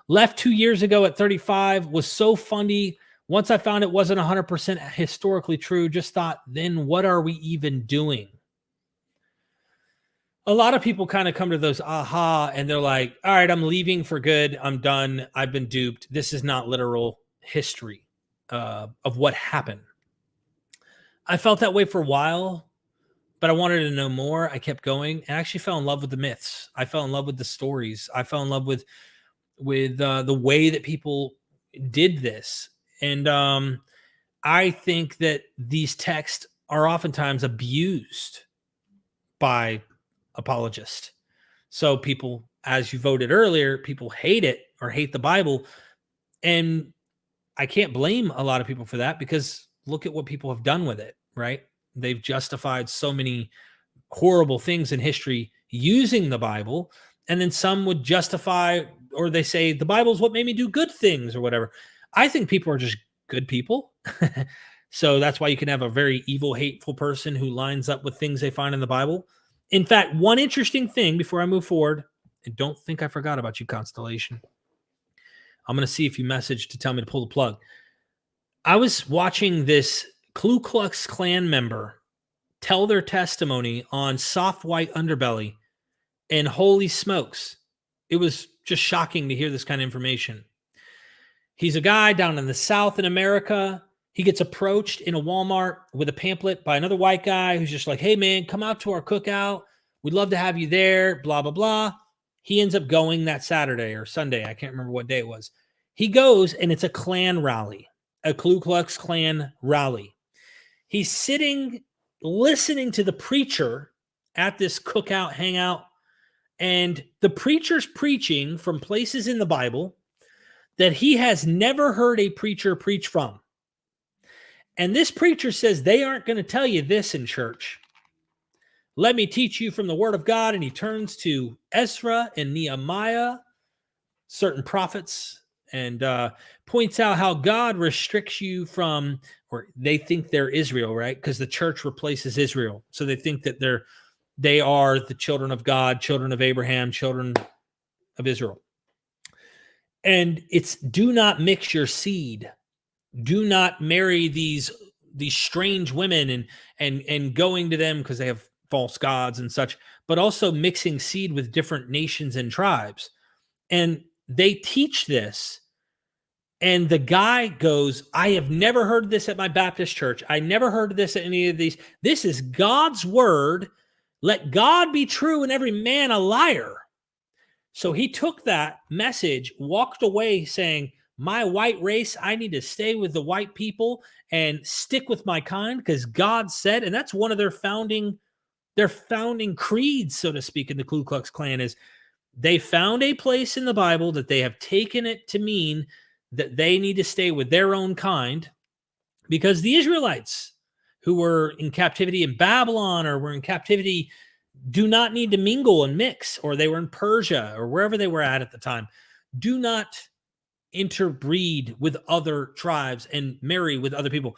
Left 2 years ago at 35. Was so funny. Once I found it wasn't 100% historically true, just thought, then what are we even doing? A lot of people kind of come to those aha, and they're like, all right, I'm leaving for good. I'm done. I've been duped. This is not literal history of what happened. I felt that way for a while, but I wanted to know more. I kept going and actually fell in love with the myths. I fell in love with the stories. I fell in love with the way that people did this. And I think that these texts are oftentimes abused by apologists. So people, as you voted earlier, people hate it or hate the Bible. And I can't blame a lot of people for that, because look at what people have done with it, right? They've justified so many horrible things in history using the Bible. And then some would justify, or they say the Bible is what made me do good things or whatever. I think people are just good people. So that's why you can have a very evil, hateful person who lines up with things they find in the Bible. In fact, one interesting thing before I move forward, and don't think I forgot about you, Constellation. I'm going to see if you messaged to tell me to pull the plug. I was watching this Ku Klux Klan member tell their testimony on Soft White Underbelly, and holy smokes, it was just shocking to hear this kind of information. He's a guy down in the South in America. He gets approached in a Walmart with a pamphlet by another white guy who's just like, hey, man, come out to our cookout. We'd love to have you there, blah, blah, blah. He ends up going that Saturday or Sunday. I can't remember what day it was. He goes, and it's a Klan rally, a Ku Klux Klan rally. He's sitting, listening to the preacher at this cookout hangout, and the preacher's preaching from places in the Bible that he has never heard a preacher preach from. And this preacher says, they aren't going to tell you this in church. Let me teach you from the word of God. And he turns to Ezra and Nehemiah, certain prophets, and points out how God restricts you from, or they think they're Israel, right? Because the church replaces Israel. So they think that they are the children of God, children of Abraham, children of Israel. And it's do not mix your seed. Do not marry these strange women and going to them because they have false gods and such, but also mixing seed with different nations and tribes. And they teach this. And the guy goes, I have never heard this at my Baptist church. I never heard this at any of these. This is God's word. Let God be true and every man a liar. So he took that message, walked away saying, my white race, I need to stay with the white people and stick with my kind because God said, and that's one of their founding creeds, so to speak, in the Ku Klux Klan, is they found a place in the Bible that they have taken it to mean that they need to stay with their own kind, because the Israelites who were in captivity in Babylon or were in captivity do not need to mingle and mix, or they were in Persia or wherever they were at the time. Do not interbreed with other tribes and marry with other people.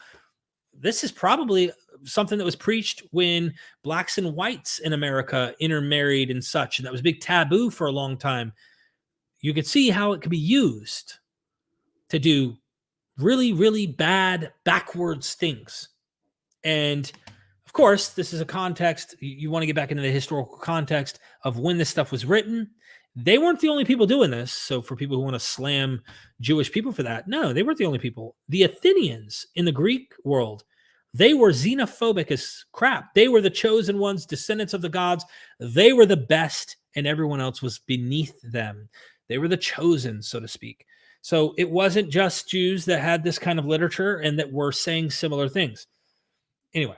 This is probably something that was preached when blacks and whites in America intermarried and such, and that was a big taboo for a long time. You could see how it could be used to do really, really bad, backwards things. And of course, this is a context. You want to get back into the historical context of when this stuff was written. They weren't the only people doing this. So for people who want to slam Jewish people for that, no, they weren't the only people. The Athenians in the Greek world, they were xenophobic as crap. They were the chosen ones, descendants of the gods. They were the best, and everyone else was beneath them. They were the chosen, so to speak. So it wasn't just Jews that had this kind of literature and that were saying similar things. Anyway,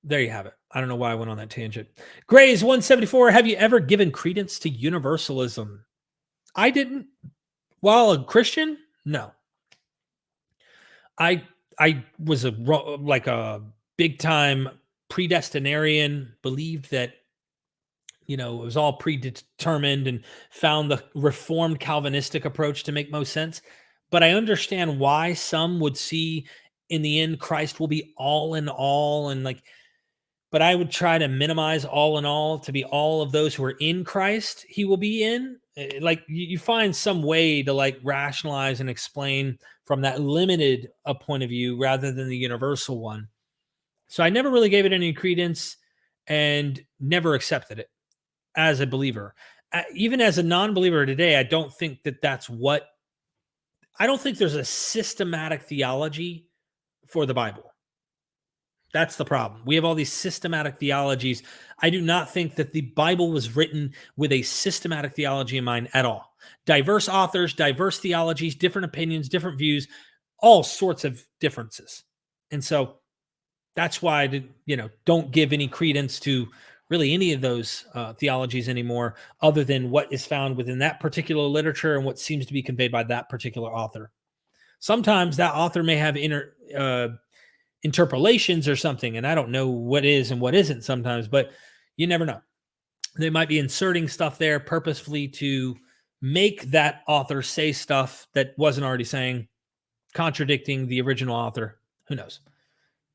there you have it. I don't know why I went on that tangent. Grays 174, have you ever given credence to universalism? I didn't. While a Christian, no. I was a big time predestinarian, believed that, it was all predetermined, and found the Reformed Calvinistic approach to make most sense. But I understand why some would see in the end Christ will be all in all, and but I would try to minimize all in all to be all of those who are in Christ he will be in. You find some way to rationalize and explain from that limited a point of view rather than the universal one. So I never really gave it any credence and never accepted it as a believer. Even as a non-believer today, I don't think there's a systematic theology for the Bible. That's the problem. We have all these systematic theologies. I do not think that the Bible was written with a systematic theology in mind at all. Diverse authors, diverse theologies, different opinions, different views, all sorts of differences. And so That's why I did, don't give any credence to really any of those theologies anymore, other than what is found within that particular literature and what seems to be conveyed by that particular author. Sometimes that author may have interpolations or something, and I don't know what is and what isn't sometimes, but you never know. They might be inserting stuff there purposefully to make that author say stuff that wasn't already saying, contradicting the original author. Who knows?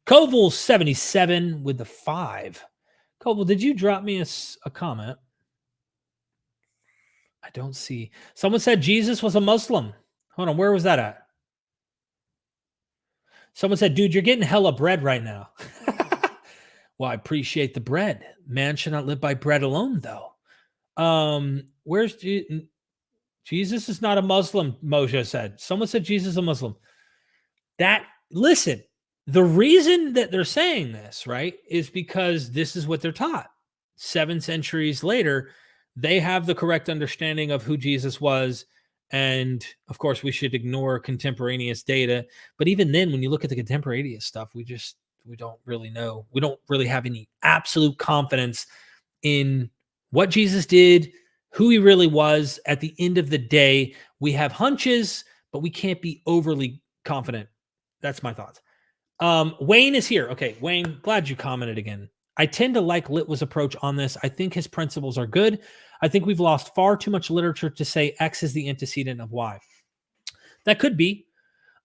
Koval 77 with the 5. Koval, did you drop me a comment? I don't see. Someone said Jesus was a Muslim. Hold on, where was that at? Someone said, dude, you're getting hella bread right now. Well, I appreciate the bread. Man should not live by bread alone, though. Where's Jesus is not a Muslim, Moshe said. Someone said Jesus is a Muslim. Listen, the reason that they're saying this, right, is because this is what they're taught. 7 centuries later, they have the correct understanding of who Jesus was. And of course, we should ignore contemporaneous data. But even then, when you look at the contemporaneous stuff, we don't really know. We don't really have any absolute confidence in what Jesus did, who he really was. At the end of the day, we have hunches, but we can't be overly confident. That's my thoughts. Wayne is here. Okay, Wayne, glad you commented again. I tend to like Litwa's approach on this. I think his principles are good. I think we've lost far too much literature to say X is the antecedent of Y. That could be.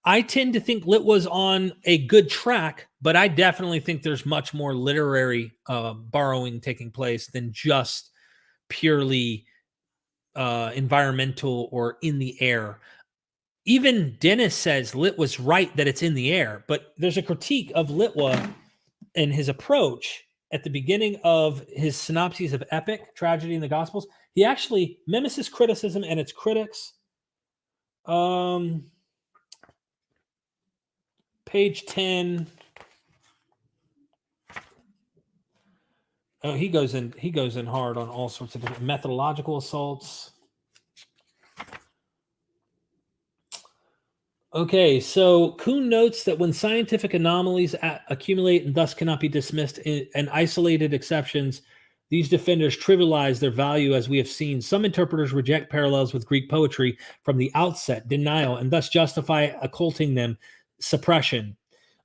I tend to think Litwa's on a good track, but I definitely think there's much more literary borrowing taking place than just purely environmental or in the air. Even Dennis says Litwa's right that it's in the air, but there's a critique of Litwa and his approach at the beginning of his synopses of epic, tragedy, and the Gospels. He actually, mimesis criticism and its critics. Page 10. Oh, he goes in hard on all sorts of different methodological assaults. Okay, so Kuhn notes that when scientific anomalies accumulate and thus cannot be dismissed and isolated exceptions, these defenders trivialize their value, as we have seen. Some interpreters reject parallels with Greek poetry from the outset, denial, and thus justify occulting them, suppression.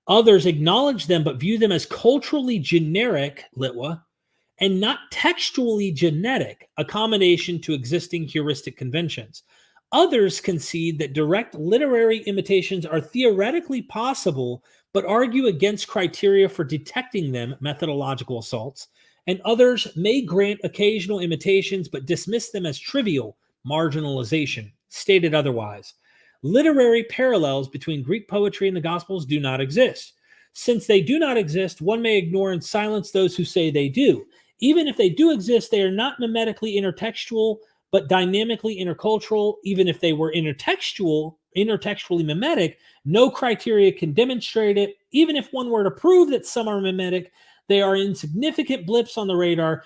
Others acknowledge them but view them as culturally generic, Litwa, and not textually genetic, accommodation to existing heuristic conventions. Others concede that direct literary imitations are theoretically possible, but argue against criteria for detecting them, methodological assaults. And others may grant occasional imitations, but dismiss them as trivial, marginalization. Stated otherwise, literary parallels between Greek poetry and the Gospels do not exist. Since they do not exist, one may ignore and silence those who say they do. Even if they do exist, they are not mimetically intertextual, but dynamically intercultural. Even if they were intertextually mimetic, no criteria can demonstrate it. Even if one were to prove that some are mimetic, they are insignificant blips on the radar.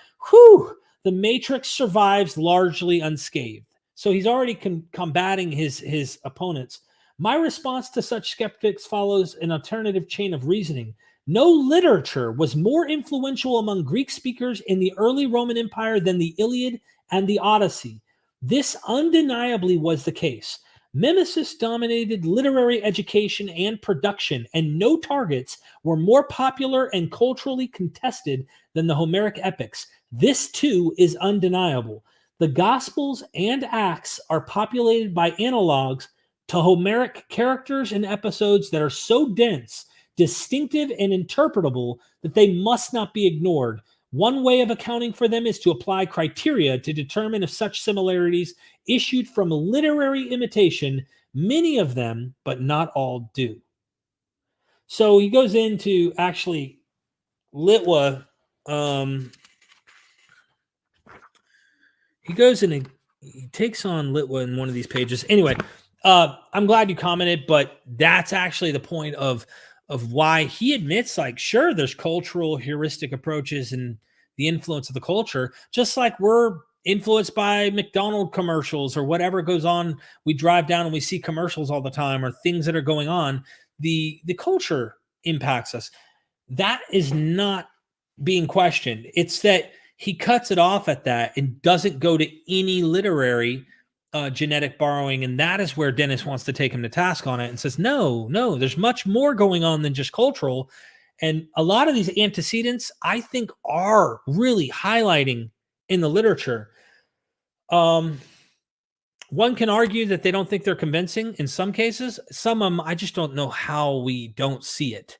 The matrix survives largely unscathed. So he's already combating his opponents. My response to such skeptics follows an alternative chain of reasoning. No literature was more influential among Greek speakers in the early Roman Empire than the Iliad and the Odyssey. This undeniably was the case. Mimesis dominated literary education and production, and no targets were more popular and culturally contested than the Homeric epics. This, too, is undeniable. The Gospels and Acts are populated by analogs to Homeric characters and episodes that are so dense, distinctive, and interpretable that they must not be ignored. One way of accounting for them is to apply criteria to determine if such similarities issued from literary imitation, many of them, but not all, do. So he goes into actually Litwa. He goes in and he takes on Litwa in one of these pages. Anyway, I'm glad you commented, but that's actually the point of why he admits, like, sure, there's cultural heuristic approaches and the influence of the culture, just like we're influenced by McDonald's commercials or whatever goes on. We drive down and we see commercials all the time or things that are going on. The culture impacts us. That is not being questioned. It's that he cuts it off at that and doesn't go to any literary genetic borrowing. And that is where Dennis wants to take him to task on it and says, no, there's much more going on than just cultural. And a lot of these antecedents, I think, are really highlighting in the literature. One can argue that they don't think they're convincing in some cases. Some of them, I just don't know how we don't see it.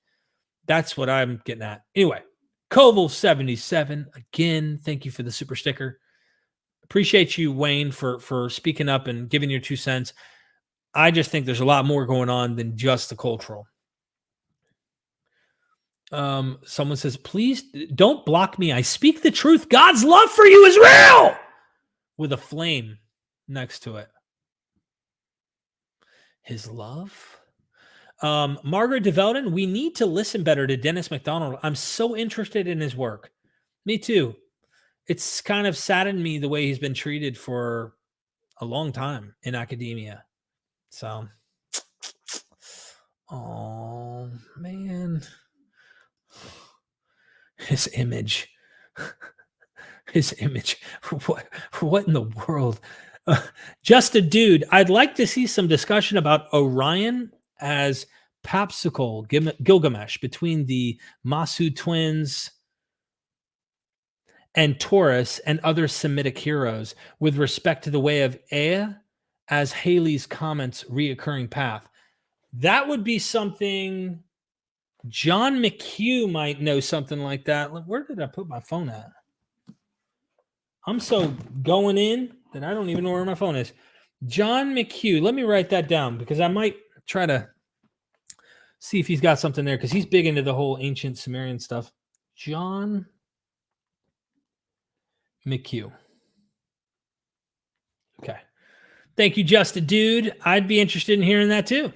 That's what I'm getting at. Anyway, Koval77, again, thank you for the super sticker. Appreciate you, Wayne, for speaking up and giving your 2 cents. I just think there's a lot more going on than just the cultural. Someone says, please don't block me. I speak the truth. God's love for you is real, with a flame next to it. His love. Margaret DeVelden, we need to listen better to Dennis MacDonald. I'm so interested in his work. Me too. It's kind of saddened me the way he's been treated for a long time in academia. So, oh man, his image. What in the world? Just a dude. I'd like to see some discussion about Orion as Papsicle Gilgamesh between the Masu twins and Taurus and other Semitic heroes with respect to the way of Ea as Halley's Comet's reoccurring path. That would be something. John McHugh might know something like that. Where did I put my phone at? I'm so going in that I don't even know where my phone is. John McHugh. Let me write that down because I might try to see if he's got something there because he's big into the whole ancient Sumerian stuff. John McHugh. Okay. Thank you, Just a Dude. I'd be interested in hearing that too.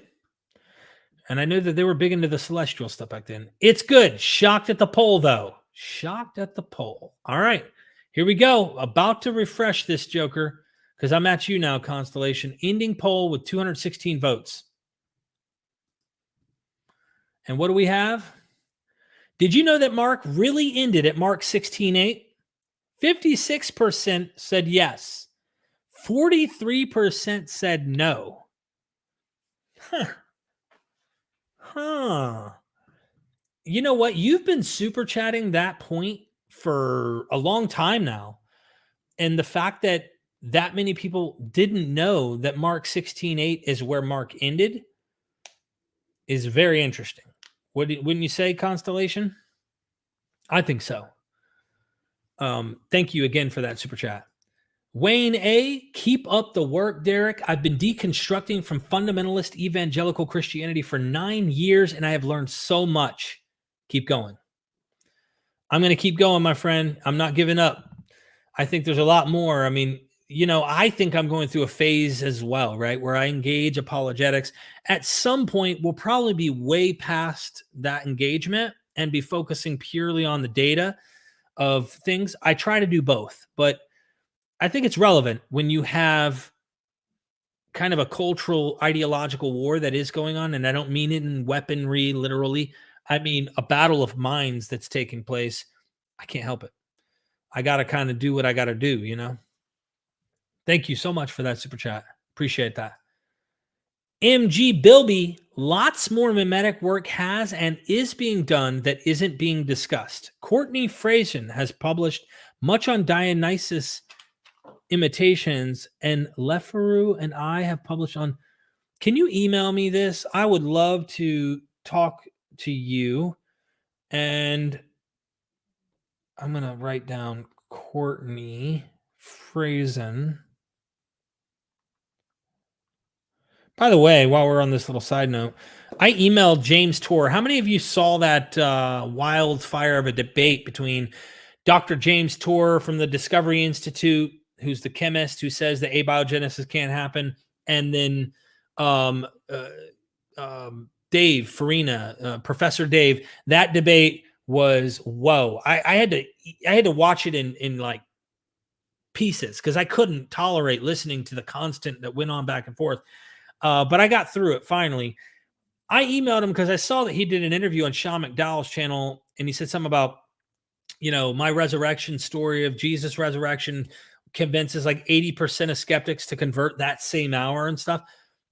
And I know that they were big into the celestial stuff back then. It's good. Shocked at the poll, though. Shocked at the poll. All right. Here we go. About to refresh this joker because I'm at you now, Constellation. Ending poll with 216 votes. And what do we have? Did you know that Mark really ended at Mark 16:8? 56% said yes. 43% said no. You know what? You've been super chatting that point for a long time now. And the fact that many people didn't know that Mark 16:8 is where Mark ended is very interesting. Wouldn't you say, Constellation? I think so. Thank you again for that super chat. Wayne A., keep up the work, Derek. I've been deconstructing from fundamentalist evangelical Christianity for 9 years, and I have learned so much. Keep going. I'm going to keep going, my friend. I'm not giving up. I think there's a lot more. I mean, I think I'm going through a phase as well, right, where I engage apologetics. At some point, we'll probably be way past that engagement and be focusing purely on the data of things. I try to do both, but I think it's relevant when you have kind of a cultural ideological war that is going on. And I don't mean it in weaponry, literally. I mean a battle of minds that's taking place. I can't help it. I got to kind of do what I got to do, Thank you so much for that super chat. Appreciate that. MG Bilby, lots more mimetic work has and is being done that isn't being discussed. Courtney Frazen has published much on Dionysus imitations, and Leferu and I have published on. Can you email me this? I would love to talk to you. And I'm going to write down Courtney Frazen. By the way, while we're on this little side note, I emailed James Torr. How many of you saw that wildfire of a debate between Dr. James Torr from the Discovery Institute, who's the chemist who says that abiogenesis can't happen, and then Dave Farina, Professor Dave? That debate was whoa. I had to watch it in like pieces because I couldn't tolerate listening to the constant that went on back and forth. But I got through it finally. I emailed him because I saw that he did an interview on Sean McDowell's channel, and he said something about, my resurrection story of Jesus' resurrection convinces like 80% of skeptics to convert that same hour and stuff.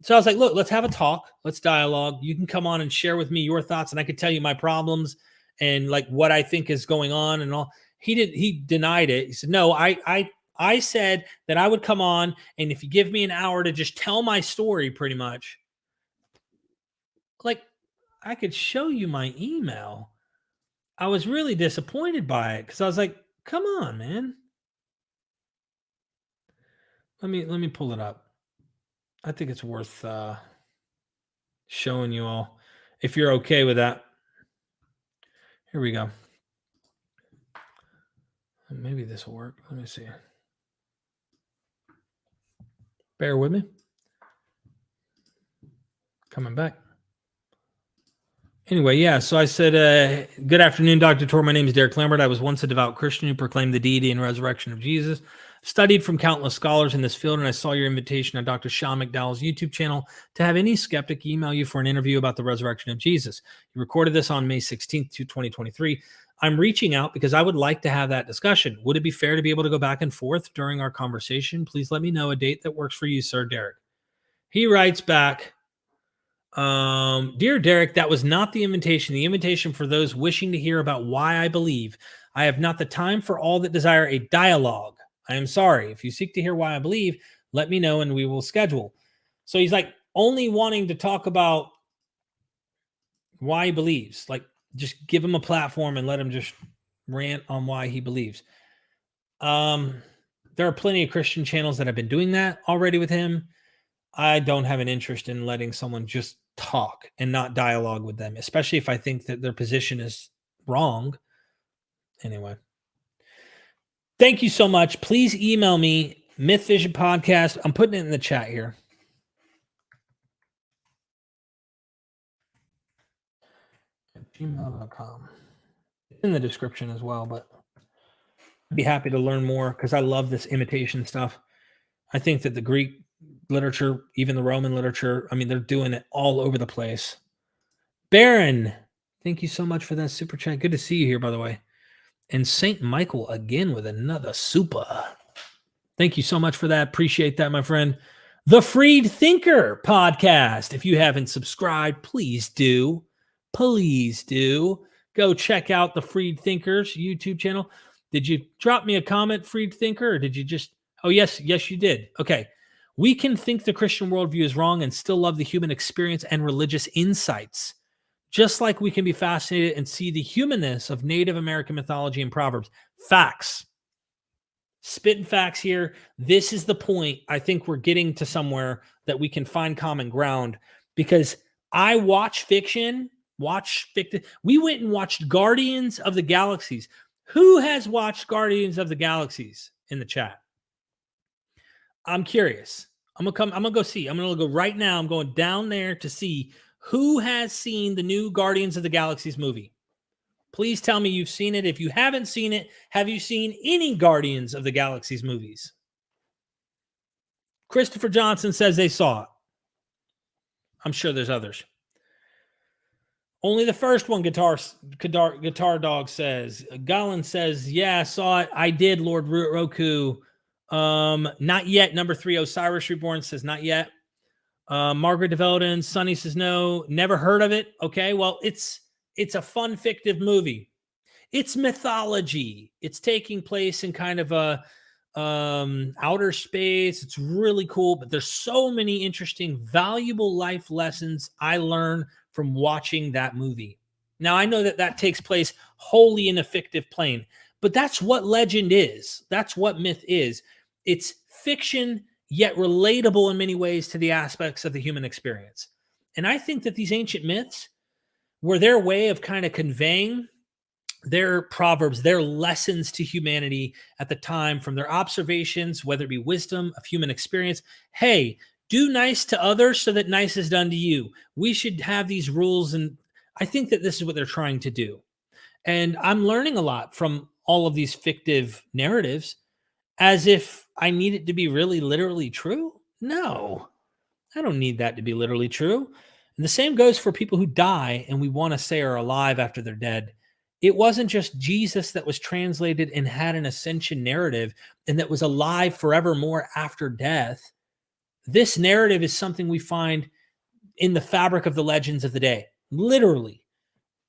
So I was like, look, let's have a talk. Let's dialogue. You can come on and share with me your thoughts, and I could tell you my problems and like what I think is going on and all. He denied it. He said, no, I said that I would come on, and if you give me an hour to just tell my story, pretty much. Like, I could show you my email. I was really disappointed by it because I was like, come on, man. Let me pull it up. I think it's worth showing you all if you're okay with that. Here we go. Maybe this will work. Let me see. Bear with me. Coming back. Anyway, yeah, so I said, good afternoon, Dr. Tor. My name is Derek Lambert. I was once a devout Christian who proclaimed the deity and resurrection of Jesus. Studied from countless scholars in this field, and I saw your invitation on Dr. Sean McDowell's YouTube channel to have any skeptic email you for an interview about the resurrection of Jesus. You recorded this on May 16th, 2023. I'm reaching out because I would like to have that discussion. Would it be fair to be able to go back and forth during our conversation? Please let me know a date that works for you, Sir Derek. He writes back, dear Derek, that was not the invitation. The invitation for those wishing to hear about why I believe. I have not the time for all that desire a dialogue. I am sorry. If you seek to hear why I believe, let me know and we will schedule. So he's like only wanting to talk about why he believes. Like, just give him a platform and let him just rant on why he believes. There are plenty of Christian channels that have been doing that already with him. I don't have an interest in letting someone just talk and not dialogue with them, especially if I think that their position is wrong. Anyway, thank you so much. Please email me, MythVision Podcast. I'm putting it in the chat here. gmail.com. It's in the description as well, but I'd be happy to learn more because I love this imitation stuff. I think that the Greek literature, even the Roman literature, I mean, they're doing it all over the place. Baron, thank you so much for that super chat. Good to see you here, by the way. And St. Michael again with another super. Thank you so much for that. Appreciate that, my friend. The Freed Thinker Podcast. If you haven't subscribed, please do. Please do. Go check out the Freed Thinkers YouTube channel. Did you drop me a comment, Freed Thinker, or did you just... Oh, yes, you did. Okay. We can think the Christian worldview is wrong and still love the human experience and religious insights. Just like we can be fascinated and see the humanness of Native American mythology and proverbs. Facts. Spitting facts here. This is the point. I think we're getting to somewhere that we can find common ground because I watch fiction. We went and watched Guardians of the Galaxies. Who has watched Guardians of the Galaxies in the chat? I'm curious. I'm gonna go see. I'm gonna go right now. I'm going down there to see who has seen the new Guardians of the Galaxies movie. Please tell me you've seen it. If you haven't seen it, have you seen any Guardians of the Galaxies movies? Christopher Johnson says they saw it. I'm sure there's others. Only the first one, Guitar Dog says. Gollin says, yeah, I saw it. I did, Lord Roku. Not yet. Number 3, Osiris Reborn says not yet. Margaret DeVelden, Sunny says no, never heard of it. Okay, well, it's a fun fictive movie. It's mythology. It's taking place in kind of a outer space. It's really cool, but there's so many interesting, valuable life lessons I learned from watching that movie. Now, I know that takes place wholly in a fictive plane, but that's what legend is. That's what myth is. It's fiction, yet relatable in many ways to the aspects of the human experience. And I think that these ancient myths were their way of kind of conveying their proverbs, their lessons to humanity at the time from their observations, whether it be wisdom of human experience. Hey, do nice to others so that nice is done to you. We should have these rules. And I think that this is what they're trying to do. And I'm learning a lot from all of these fictive narratives as if I need it to be really literally true. No, I don't need that to be literally true. And the same goes for people who die and we want to say are alive after they're dead. It wasn't just Jesus that was translated and had an ascension narrative and that was alive forevermore after death. This narrative is something we find in the fabric of the legends of the day. Literally.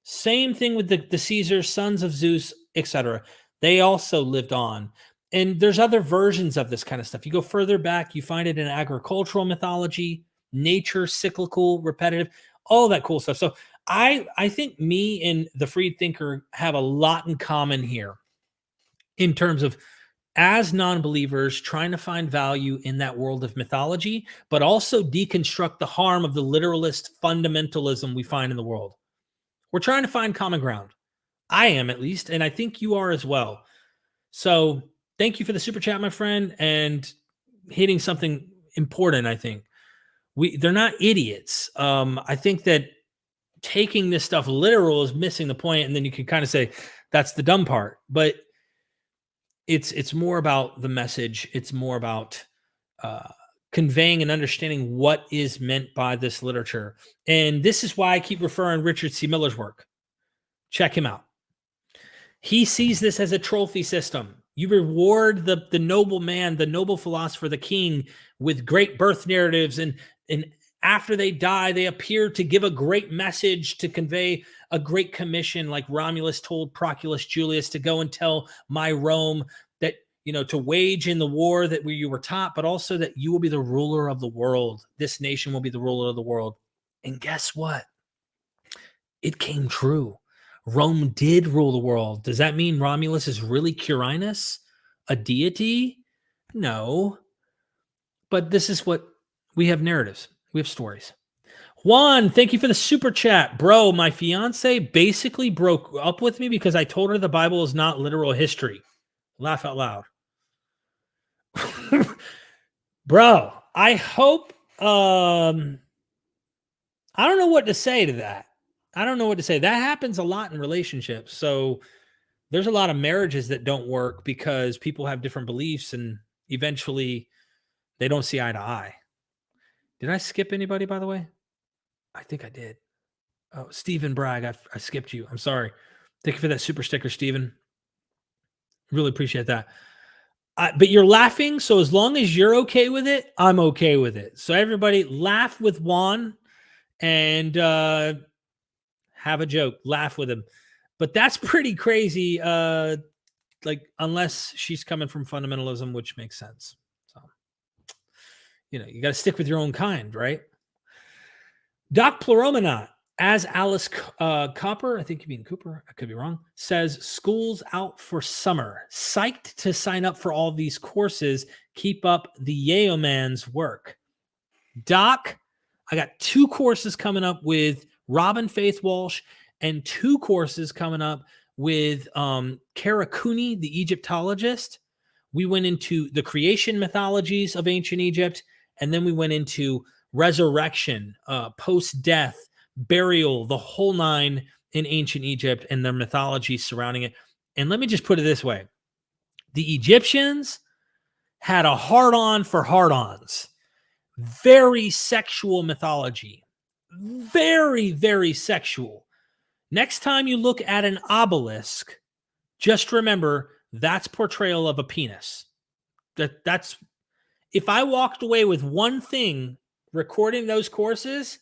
Same thing with the Caesars, sons of Zeus, etc. They also lived on. And there's other versions of this kind of stuff. You go further back, you find it in agricultural mythology, nature, cyclical, repetitive, all that cool stuff. So I think me and the Freed Thinker have a lot in common here in terms of, as non-believers, trying to find value in that world of mythology, but also deconstruct the harm of the literalist fundamentalism we find in the world. We're trying to find common ground. I am, at least, and I think you are as well. So thank you for the super chat, my friend, and hitting something important. I think they're not idiots. I think that taking this stuff literal is missing the point, and then you can kind of say that's the dumb part. But it's more about the message. It's more about conveying and understanding what is meant by this literature. And this is why I keep referring Richard C. Miller's work. Check him out. He sees this as a trophy system. You reward the noble man, the noble philosopher, the king, with great birth narratives. And after they die, they appear to give a great message, to convey a great commission, like Romulus told Proculus Julius to go and tell my Rome that, to wage in the war that you were taught, but also that you will be the ruler of the world. This nation will be the ruler of the world. And guess what? It came true. Rome did rule the world. Does that mean Romulus is really Quirinus, a deity? No. But this is what we have: narratives. We have stories. Juan, thank you for the super chat. Bro, my fiance basically broke up with me because I told her the Bible is not literal history. Laugh out loud. Bro, I hope I don't know what to say to that. I don't know what to say. That happens a lot in relationships. So there's a lot of marriages that don't work because people have different beliefs and eventually they don't see eye to eye. Did I skip anybody, by the way? I think I did. Oh, Stephen Bragg, I skipped you. I'm sorry. Thank you for that super sticker, Stephen. Really appreciate that. But you're laughing, so as long as you're okay with it, I'm okay with it. So everybody laugh with Juan and have a joke. Laugh with him. But that's pretty crazy, unless she's coming from fundamentalism, which makes sense. So, you got to stick with your own kind, right? Doc Pleuromanot, as Alice Copper, I think you mean Cooper, I could be wrong, says, school's out for summer. Psyched to sign up for all these courses. Keep up the Yeoman's work. Doc, I got 2 courses coming up with Robin Faith Walsh and 2 courses coming up with Kara Cooney, the Egyptologist. We went into the creation mythologies of ancient Egypt, and then we went into resurrection, post-death, burial, the whole 9 in ancient Egypt and their mythology surrounding it. And let me just put it this way. The Egyptians had a hard-on for hard-ons. Very sexual mythology. Very, very sexual. Next time you look at an obelisk, just remember that's portrayal of a penis. That's if I walked away with one thing recording those courses,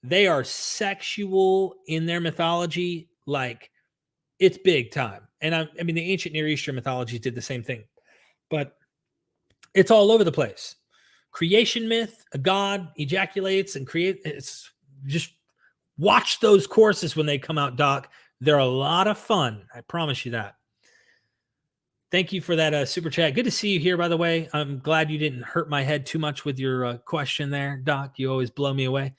they are sexual in their mythology, like it's big time. And I mean, the ancient Near Eastern mythologies did the same thing, but it's all over the place. Creation myth, a god ejaculates and creates. It's just watch those courses when they come out, Doc. They're a lot of fun. I promise you that. Thank you for that super chat. Good to see you here, by the way. I'm glad you didn't hurt my head too much with your question there, Doc. You always blow me away.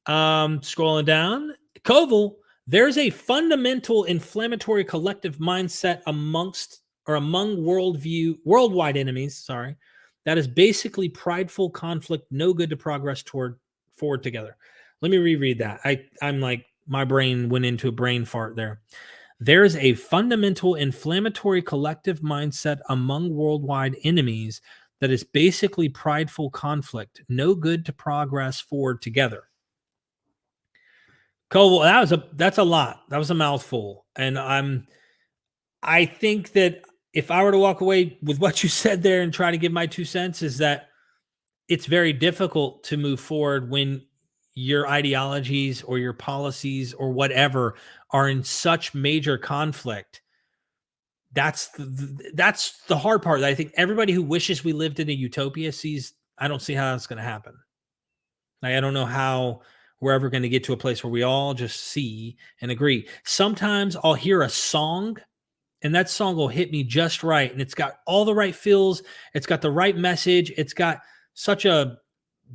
Scrolling down. Koval, there's a fundamental inflammatory collective mindset among worldwide enemies, that is basically prideful conflict, no good to progress forward together. Let me reread that. I'm like, my brain went into a brain fart there. There's a fundamental inflammatory collective mindset among worldwide enemies that is basically prideful conflict, no good to progress forward together. Cole, that's a lot. That was a mouthful. And I think that if I were to walk away with what you said there and try to give my 2 cents, is that it's very difficult to move forward when your ideologies or your policies or whatever are in such major conflict. That's the hard part. I think everybody who wishes we lived in a utopia I don't see how that's going to happen. Like, I don't know how we're ever going to get to a place where we all just see and agree. Sometimes I'll hear a song and that song will hit me just right. And it's got all the right feels. It's got the right message. It's got such a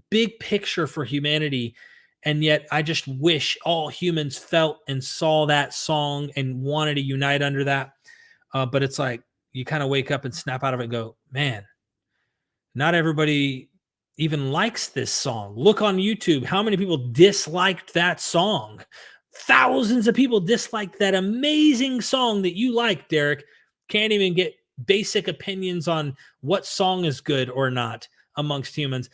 big picture for humanity. And yet I just wish all humans felt and saw that song and wanted to unite under that. But it's like you kind of wake up and snap out of it and go, man, not everybody even likes this song. Look on YouTube. How many people disliked that song? Thousands of people disliked that amazing song that you like, Derek. Can't even get basic opinions on what song is good or not amongst humans.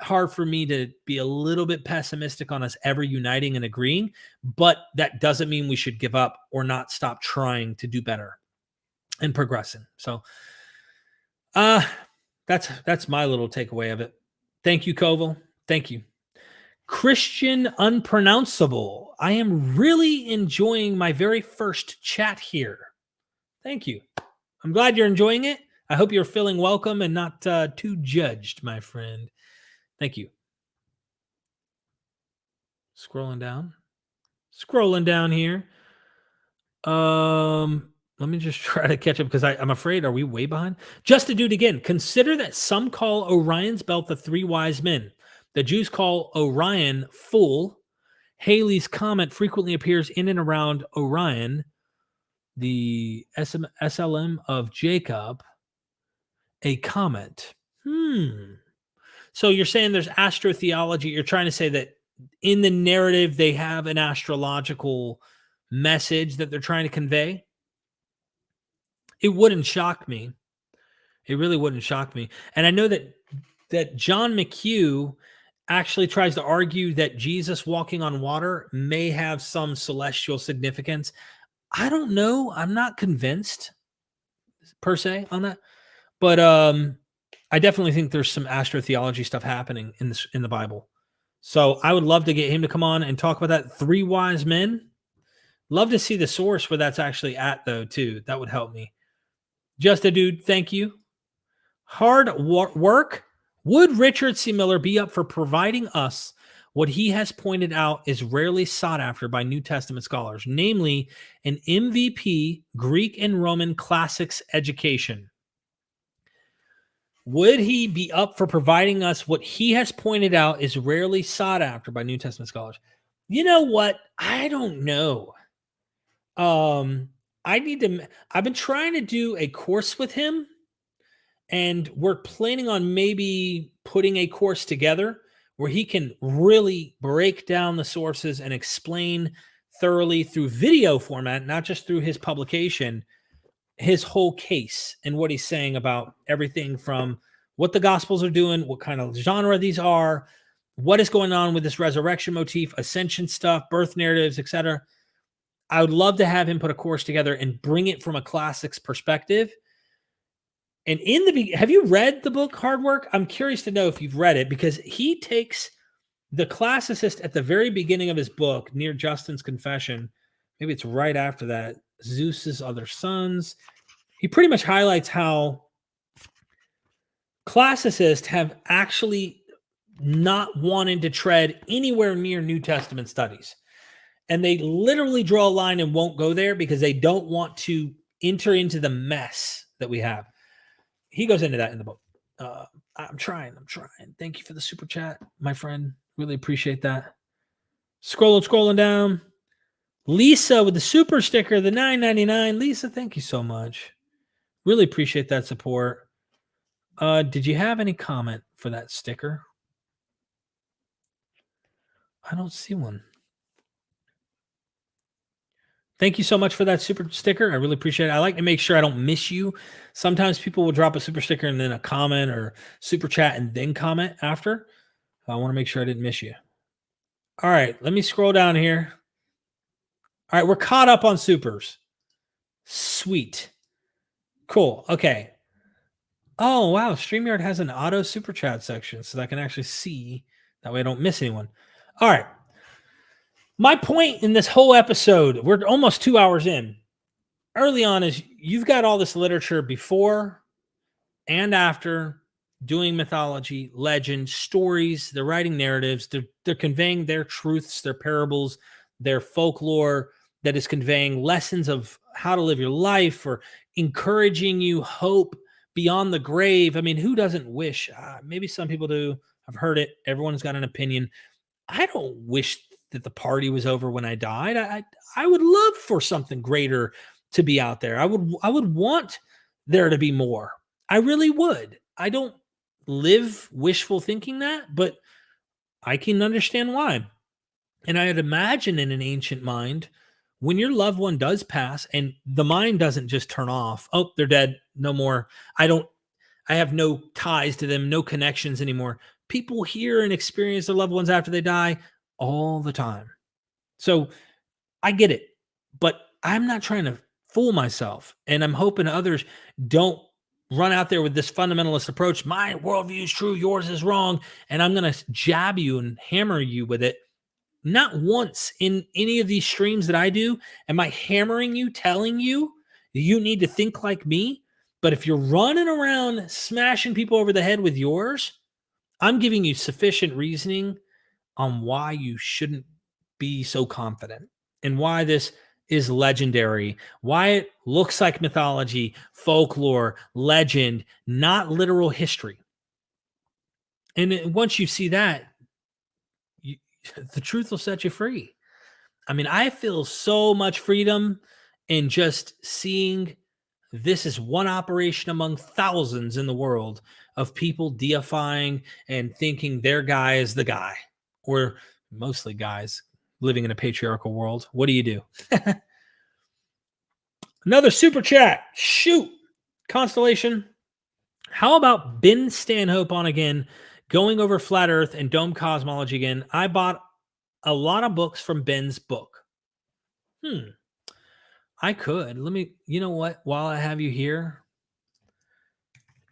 Hard for me to be a little bit pessimistic on us ever uniting and agreeing, but that doesn't mean we should give up or not stop trying to do better and progressing. So that's my little takeaway of it. Thank you, Koval. Thank you. Christian Unpronounceable. I am really enjoying my very first chat here. Thank you. I'm glad you're enjoying it. I hope you're feeling welcome and not too judged, my friend. Thank you. Scrolling down here. Let me just try to catch up because I'm afraid, are we way behind? Just to do it again, consider that some call Orion's belt the 3 wise men. The Jews call Orion full. Halley's comet frequently appears in and around Orion, the SLM of Jacob, a comet. So you're saying there's astrotheology. You're trying to say that in the narrative, they have an astrological message that they're trying to convey? It wouldn't shock me. It really wouldn't shock me. And I know that John McHugh actually tries to argue that Jesus walking on water may have some celestial significance. I don't know. I'm not convinced per se on that. But I definitely think there's some astrotheology stuff happening in the Bible. So I would love to get him to come on and talk about that 3 wise men. Love to see the source where that's actually at, though, too. That would help me. Just a dude, thank you. Hard work. Would Richard C. Miller be up for providing us what he has pointed out is rarely sought after by New Testament scholars, namely an MVP Greek and Roman classics education? Would he be up for providing us what he has pointed out is rarely sought after by New Testament scholars? You know what? I don't know. I've been trying to do a course with him, and we're planning on maybe putting a course together where he can really break down the sources and explain thoroughly through video format, not just through his publication, his whole case and what he's saying about everything from what the Gospels are doing, what kind of genre these are, what is going on with this resurrection motif, ascension stuff, birth narratives, etc. I would love to have him put a course together and bring it from a classics perspective. And have you read the book Hard Work? I'm curious to know if you've read it, because he takes the classicist at the very beginning of his book, near Justin's Confession. Maybe it's right after that. Zeus's other sons. He pretty much highlights how classicists have actually not wanted to tread anywhere near New Testament studies. And they literally draw a line and won't go there because they don't want to enter into the mess that we have. He goes into that in the book. I'm trying. Thank you for the super chat, my friend. Really appreciate that. Scrolling down. Lisa with the super sticker, the $9.99. Lisa, thank you so much. Really appreciate that support. Did you have any comment for that sticker? I don't see one. Thank you so much for that super sticker. I really appreciate it. I like to make sure I don't miss you. Sometimes people will drop a super sticker and then a comment or super chat and then comment after. I want to make sure I didn't miss you. All right, let me scroll down here. All right, we're caught up on supers. Sweet. Cool. Okay. Oh, wow. StreamYard has an auto super chat section so that I can actually see. That way I don't miss anyone. All right. My point in this whole episode, we're almost 2 hours in. Early on is you've got all this literature before and after doing mythology, legend, stories. They're writing narratives. They're conveying their truths, their parables, their folklore that is conveying lessons of how to live your life or encouraging you hope beyond the grave. I mean, who doesn't wish? Maybe some people do. I've heard it. Everyone's got an opinion. I don't wish that the party was over when I died. I would love for something greater to be out there. I would want there to be more. I really would. I don't live wishful thinking that, but I can understand why. And I'd imagine in an ancient mind, when your loved one does pass and the mind doesn't just turn off, oh, they're dead, no more. I have no ties to them, no connections anymore. People hear and experience their loved ones after they die all the time. So I get it, but I'm not trying to fool myself. And I'm hoping others don't run out there with this fundamentalist approach. My worldview is true, yours is wrong. And I'm going to jab you and hammer you with it. Not once in any of these streams that I do am I hammering you, telling you you need to think like me. But if you're running around smashing people over the head with yours, I'm giving you sufficient reasoning on why you shouldn't be so confident and why this is legendary, why it looks like mythology, folklore, legend, not literal history. And once you see that, the truth will set you free. I mean, I feel so much freedom in just seeing this is one operation among thousands in the world of people deifying and thinking their guy is the guy, or mostly guys living in a patriarchal world. What do you do? Another super chat. Shoot. Constellation. How about Ben Stanhope on again, going over flat earth and dome cosmology again? I bought a lot of books from Ben's book. I could. Let me, you know what? While I have you here,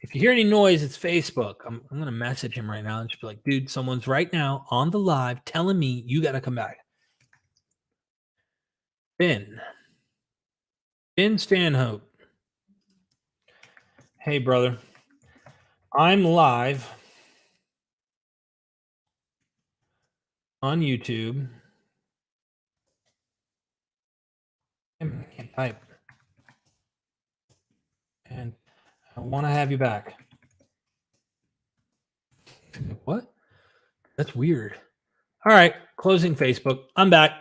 if you hear any noise, it's Facebook. I'm going to message him right now and just be like, dude, someone's right now on the live telling me you got to come back. Ben Stanhope. Hey, brother. I'm live on YouTube. I can't type. And I want to have you back. What? That's weird. All right. Closing Facebook. I'm back.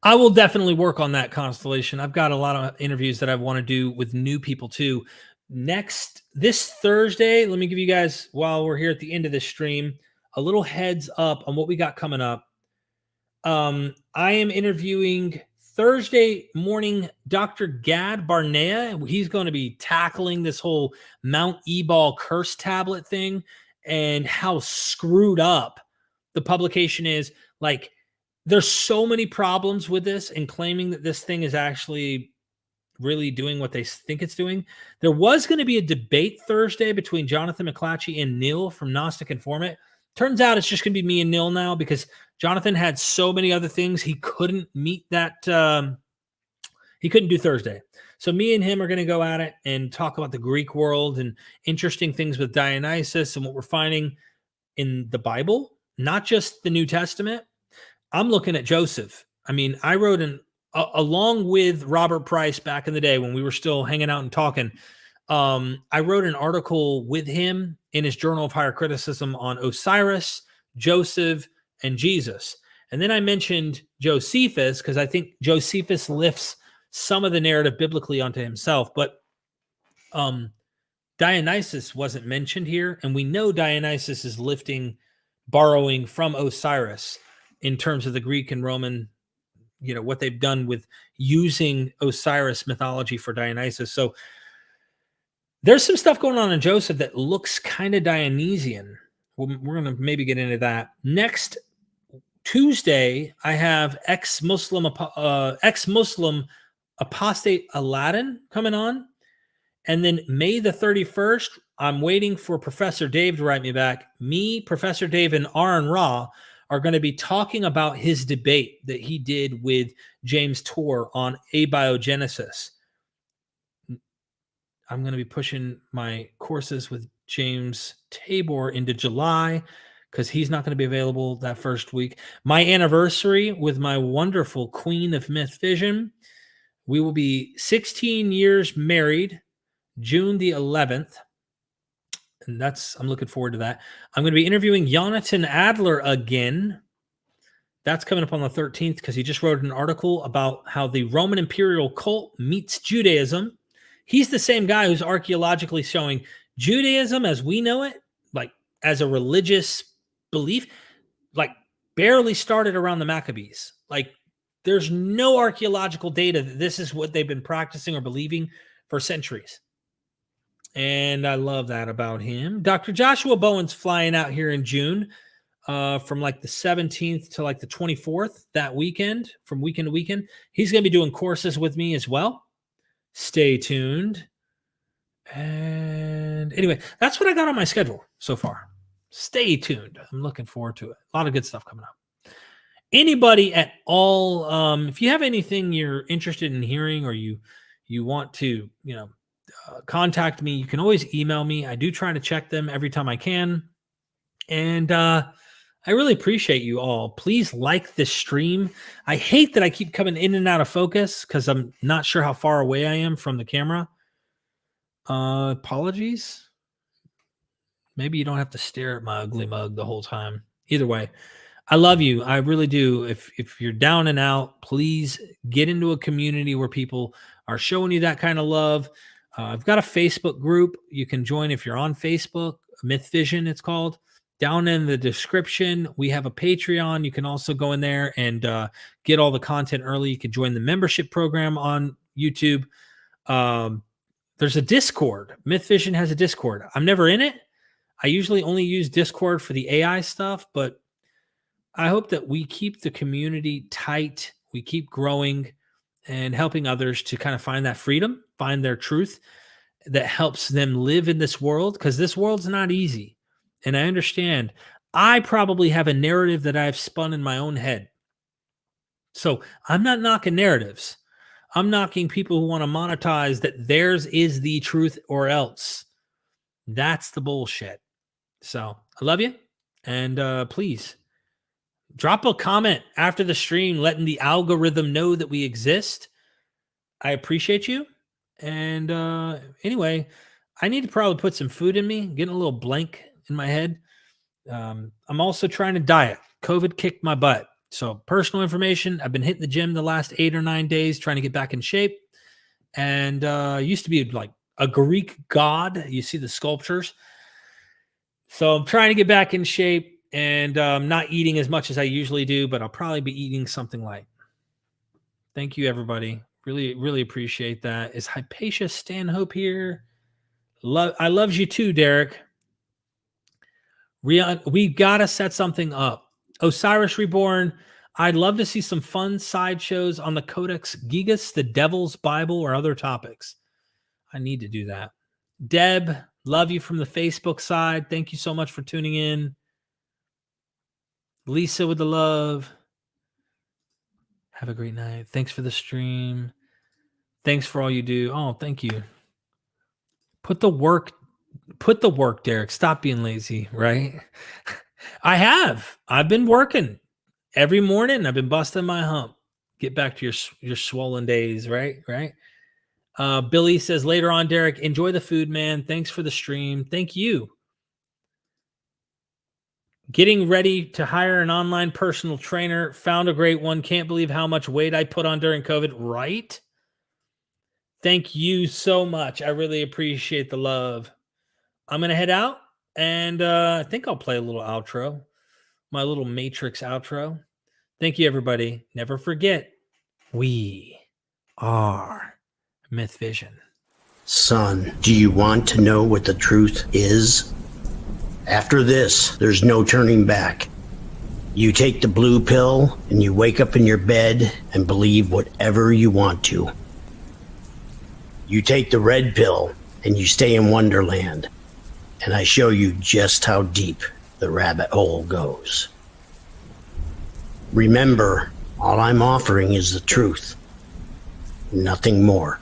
I will definitely work on that, Constellation. I've got a lot of interviews that I want to do with new people too. This Thursday, let me give you guys, while we're here at the end of this stream, a little heads up on what we got coming up. I am interviewing Thursday morning Dr. Gad Barnea. He's going to be tackling this whole Mount Ebal curse tablet thing and how screwed up the publication is. Like, there's so many problems with this and claiming that this thing is actually really doing what they think it's doing. There was going to be a debate Thursday between Jonathan McClatchy and Neil from Gnostic Informant. Turns out it's just going to be me and Neil now because Jonathan had so many other things he couldn't meet that he couldn't do Thursday. So me and him are going to go at it and talk about the Greek world and interesting things with Dionysus and what we're finding in the Bible, not just the New Testament. I'm looking at Joseph. I mean, I wrote along with Robert Price back in the day when we were still hanging out and talking. I wrote an article with him in his Journal of Higher Criticism on Osiris, Joseph, and Jesus. And then I mentioned Josephus because I think Josephus lifts some of the narrative biblically onto himself. But Dionysus wasn't mentioned here. And we know Dionysus is borrowing from Osiris in terms of the Greek and Roman what they've done with using Osiris mythology for Dionysus. So there's some stuff going on in Joseph that looks kind of Dionysian. We're going to maybe get into that. Next Tuesday, I have ex-Muslim apostate Aladdin coming on. And then May the 31st, I'm waiting for Professor Dave to write me back. Me, Professor Dave, and Aaron Ra are going to be talking about his debate that he did with James Tour on abiogenesis. I'm going to be pushing my courses with James Tabor into July because he's not going to be available that first week. My anniversary with my wonderful Queen of MythVision. We will be 16 years married, June the 11th. And I'm looking forward to that. I'm going to be interviewing Jonathan Adler again. That's coming up on the 13th because he just wrote an article about how the Roman imperial cult meets Judaism. He's the same guy who's archaeologically showing Judaism as we know it, like as a religious belief, like barely started around the Maccabees. Like there's no archaeological data that this is what they've been practicing or believing for centuries. And I love that about him. Dr. Joshua Bowen's flying out here in June from like the 17th to like the 24th that weekend, from weekend to weekend. He's going to be doing courses with me as well. Stay tuned. And anyway, that's what I got on my schedule so far. Stay tuned. I'm looking forward to it. A lot of good stuff coming up. Anybody at all, if you have anything you're interested in hearing or you want to, contact me, you can always email me. I do try to check them every time I can. And I really appreciate you all. Please like this stream. I hate that I keep coming in and out of focus because I'm not sure how far away I am from the camera. Apologies. Maybe you don't have to stare at my ugly mug the whole time. Either way, I love you. I really do. If you're down and out, please get into a community where people are showing you that kind of love. I've got a Facebook group you can join if you're on Facebook. MythVision, it's called. Down in the description, we have a Patreon. You can also go in there and get all the content early. You can join the membership program on YouTube. There's a Discord. MythVision has a Discord. I'm never in it. I usually only use Discord for the AI stuff, but I hope that we keep the community tight. We keep growing and helping others to kind of find that freedom, find their truth that helps them live in this world, because this world's not easy. And I understand I probably have a narrative that I've spun in my own head. So I'm not knocking narratives. I'm knocking people who want to monetize that theirs is the truth or else. That's the bullshit. So I love you. And please drop a comment after the stream, letting the algorithm know that we exist. I appreciate you. And anyway, I need to probably put some food in me, getting a little blank in my head. I'm also trying to diet. COVID kicked my butt. So personal information, I've been hitting the gym the last 8 or 9 days, trying to get back in shape. And used to be like a Greek god. You see the sculptures. So I'm trying to get back in shape and not eating as much as I usually do, but I'll probably be eating something light. Thank you, everybody. Really, really appreciate that. Is Hypatia Stanhope here? I love you too, Derek. We got to set something up. Osiris Reborn, I'd love to see some fun sideshows on the Codex Gigas, the Devil's Bible, or other topics. I need to do that. Deb, love you from the Facebook side. Thank you so much for tuning in. Lisa with the love. Have a great night. Thanks for the stream. Thanks for all you do. Oh, thank you. Put the work, Derek. Stop being lazy, right? I've been working every morning. I've been busting my hump. Get back to your swollen days, right? Billy says later on, Derek, enjoy the food, man. Thanks for the stream. Thank you. Getting ready to hire an online personal trainer. Found a great one. Can't believe how much weight I put on during COVID, right? Thank you so much. I really appreciate the love. I'm going to head out, and I think I'll play a little outro, my little Matrix outro. Thank you, everybody. Never forget, We are MythVision. Son, do you want to know what the truth is? After this, there's no turning back. You take the blue pill and you wake up in your bed and believe whatever you want to. You take the red pill and you stay in Wonderland, and I show you just how deep the rabbit hole goes. Remember, all I'm offering is the truth, nothing more.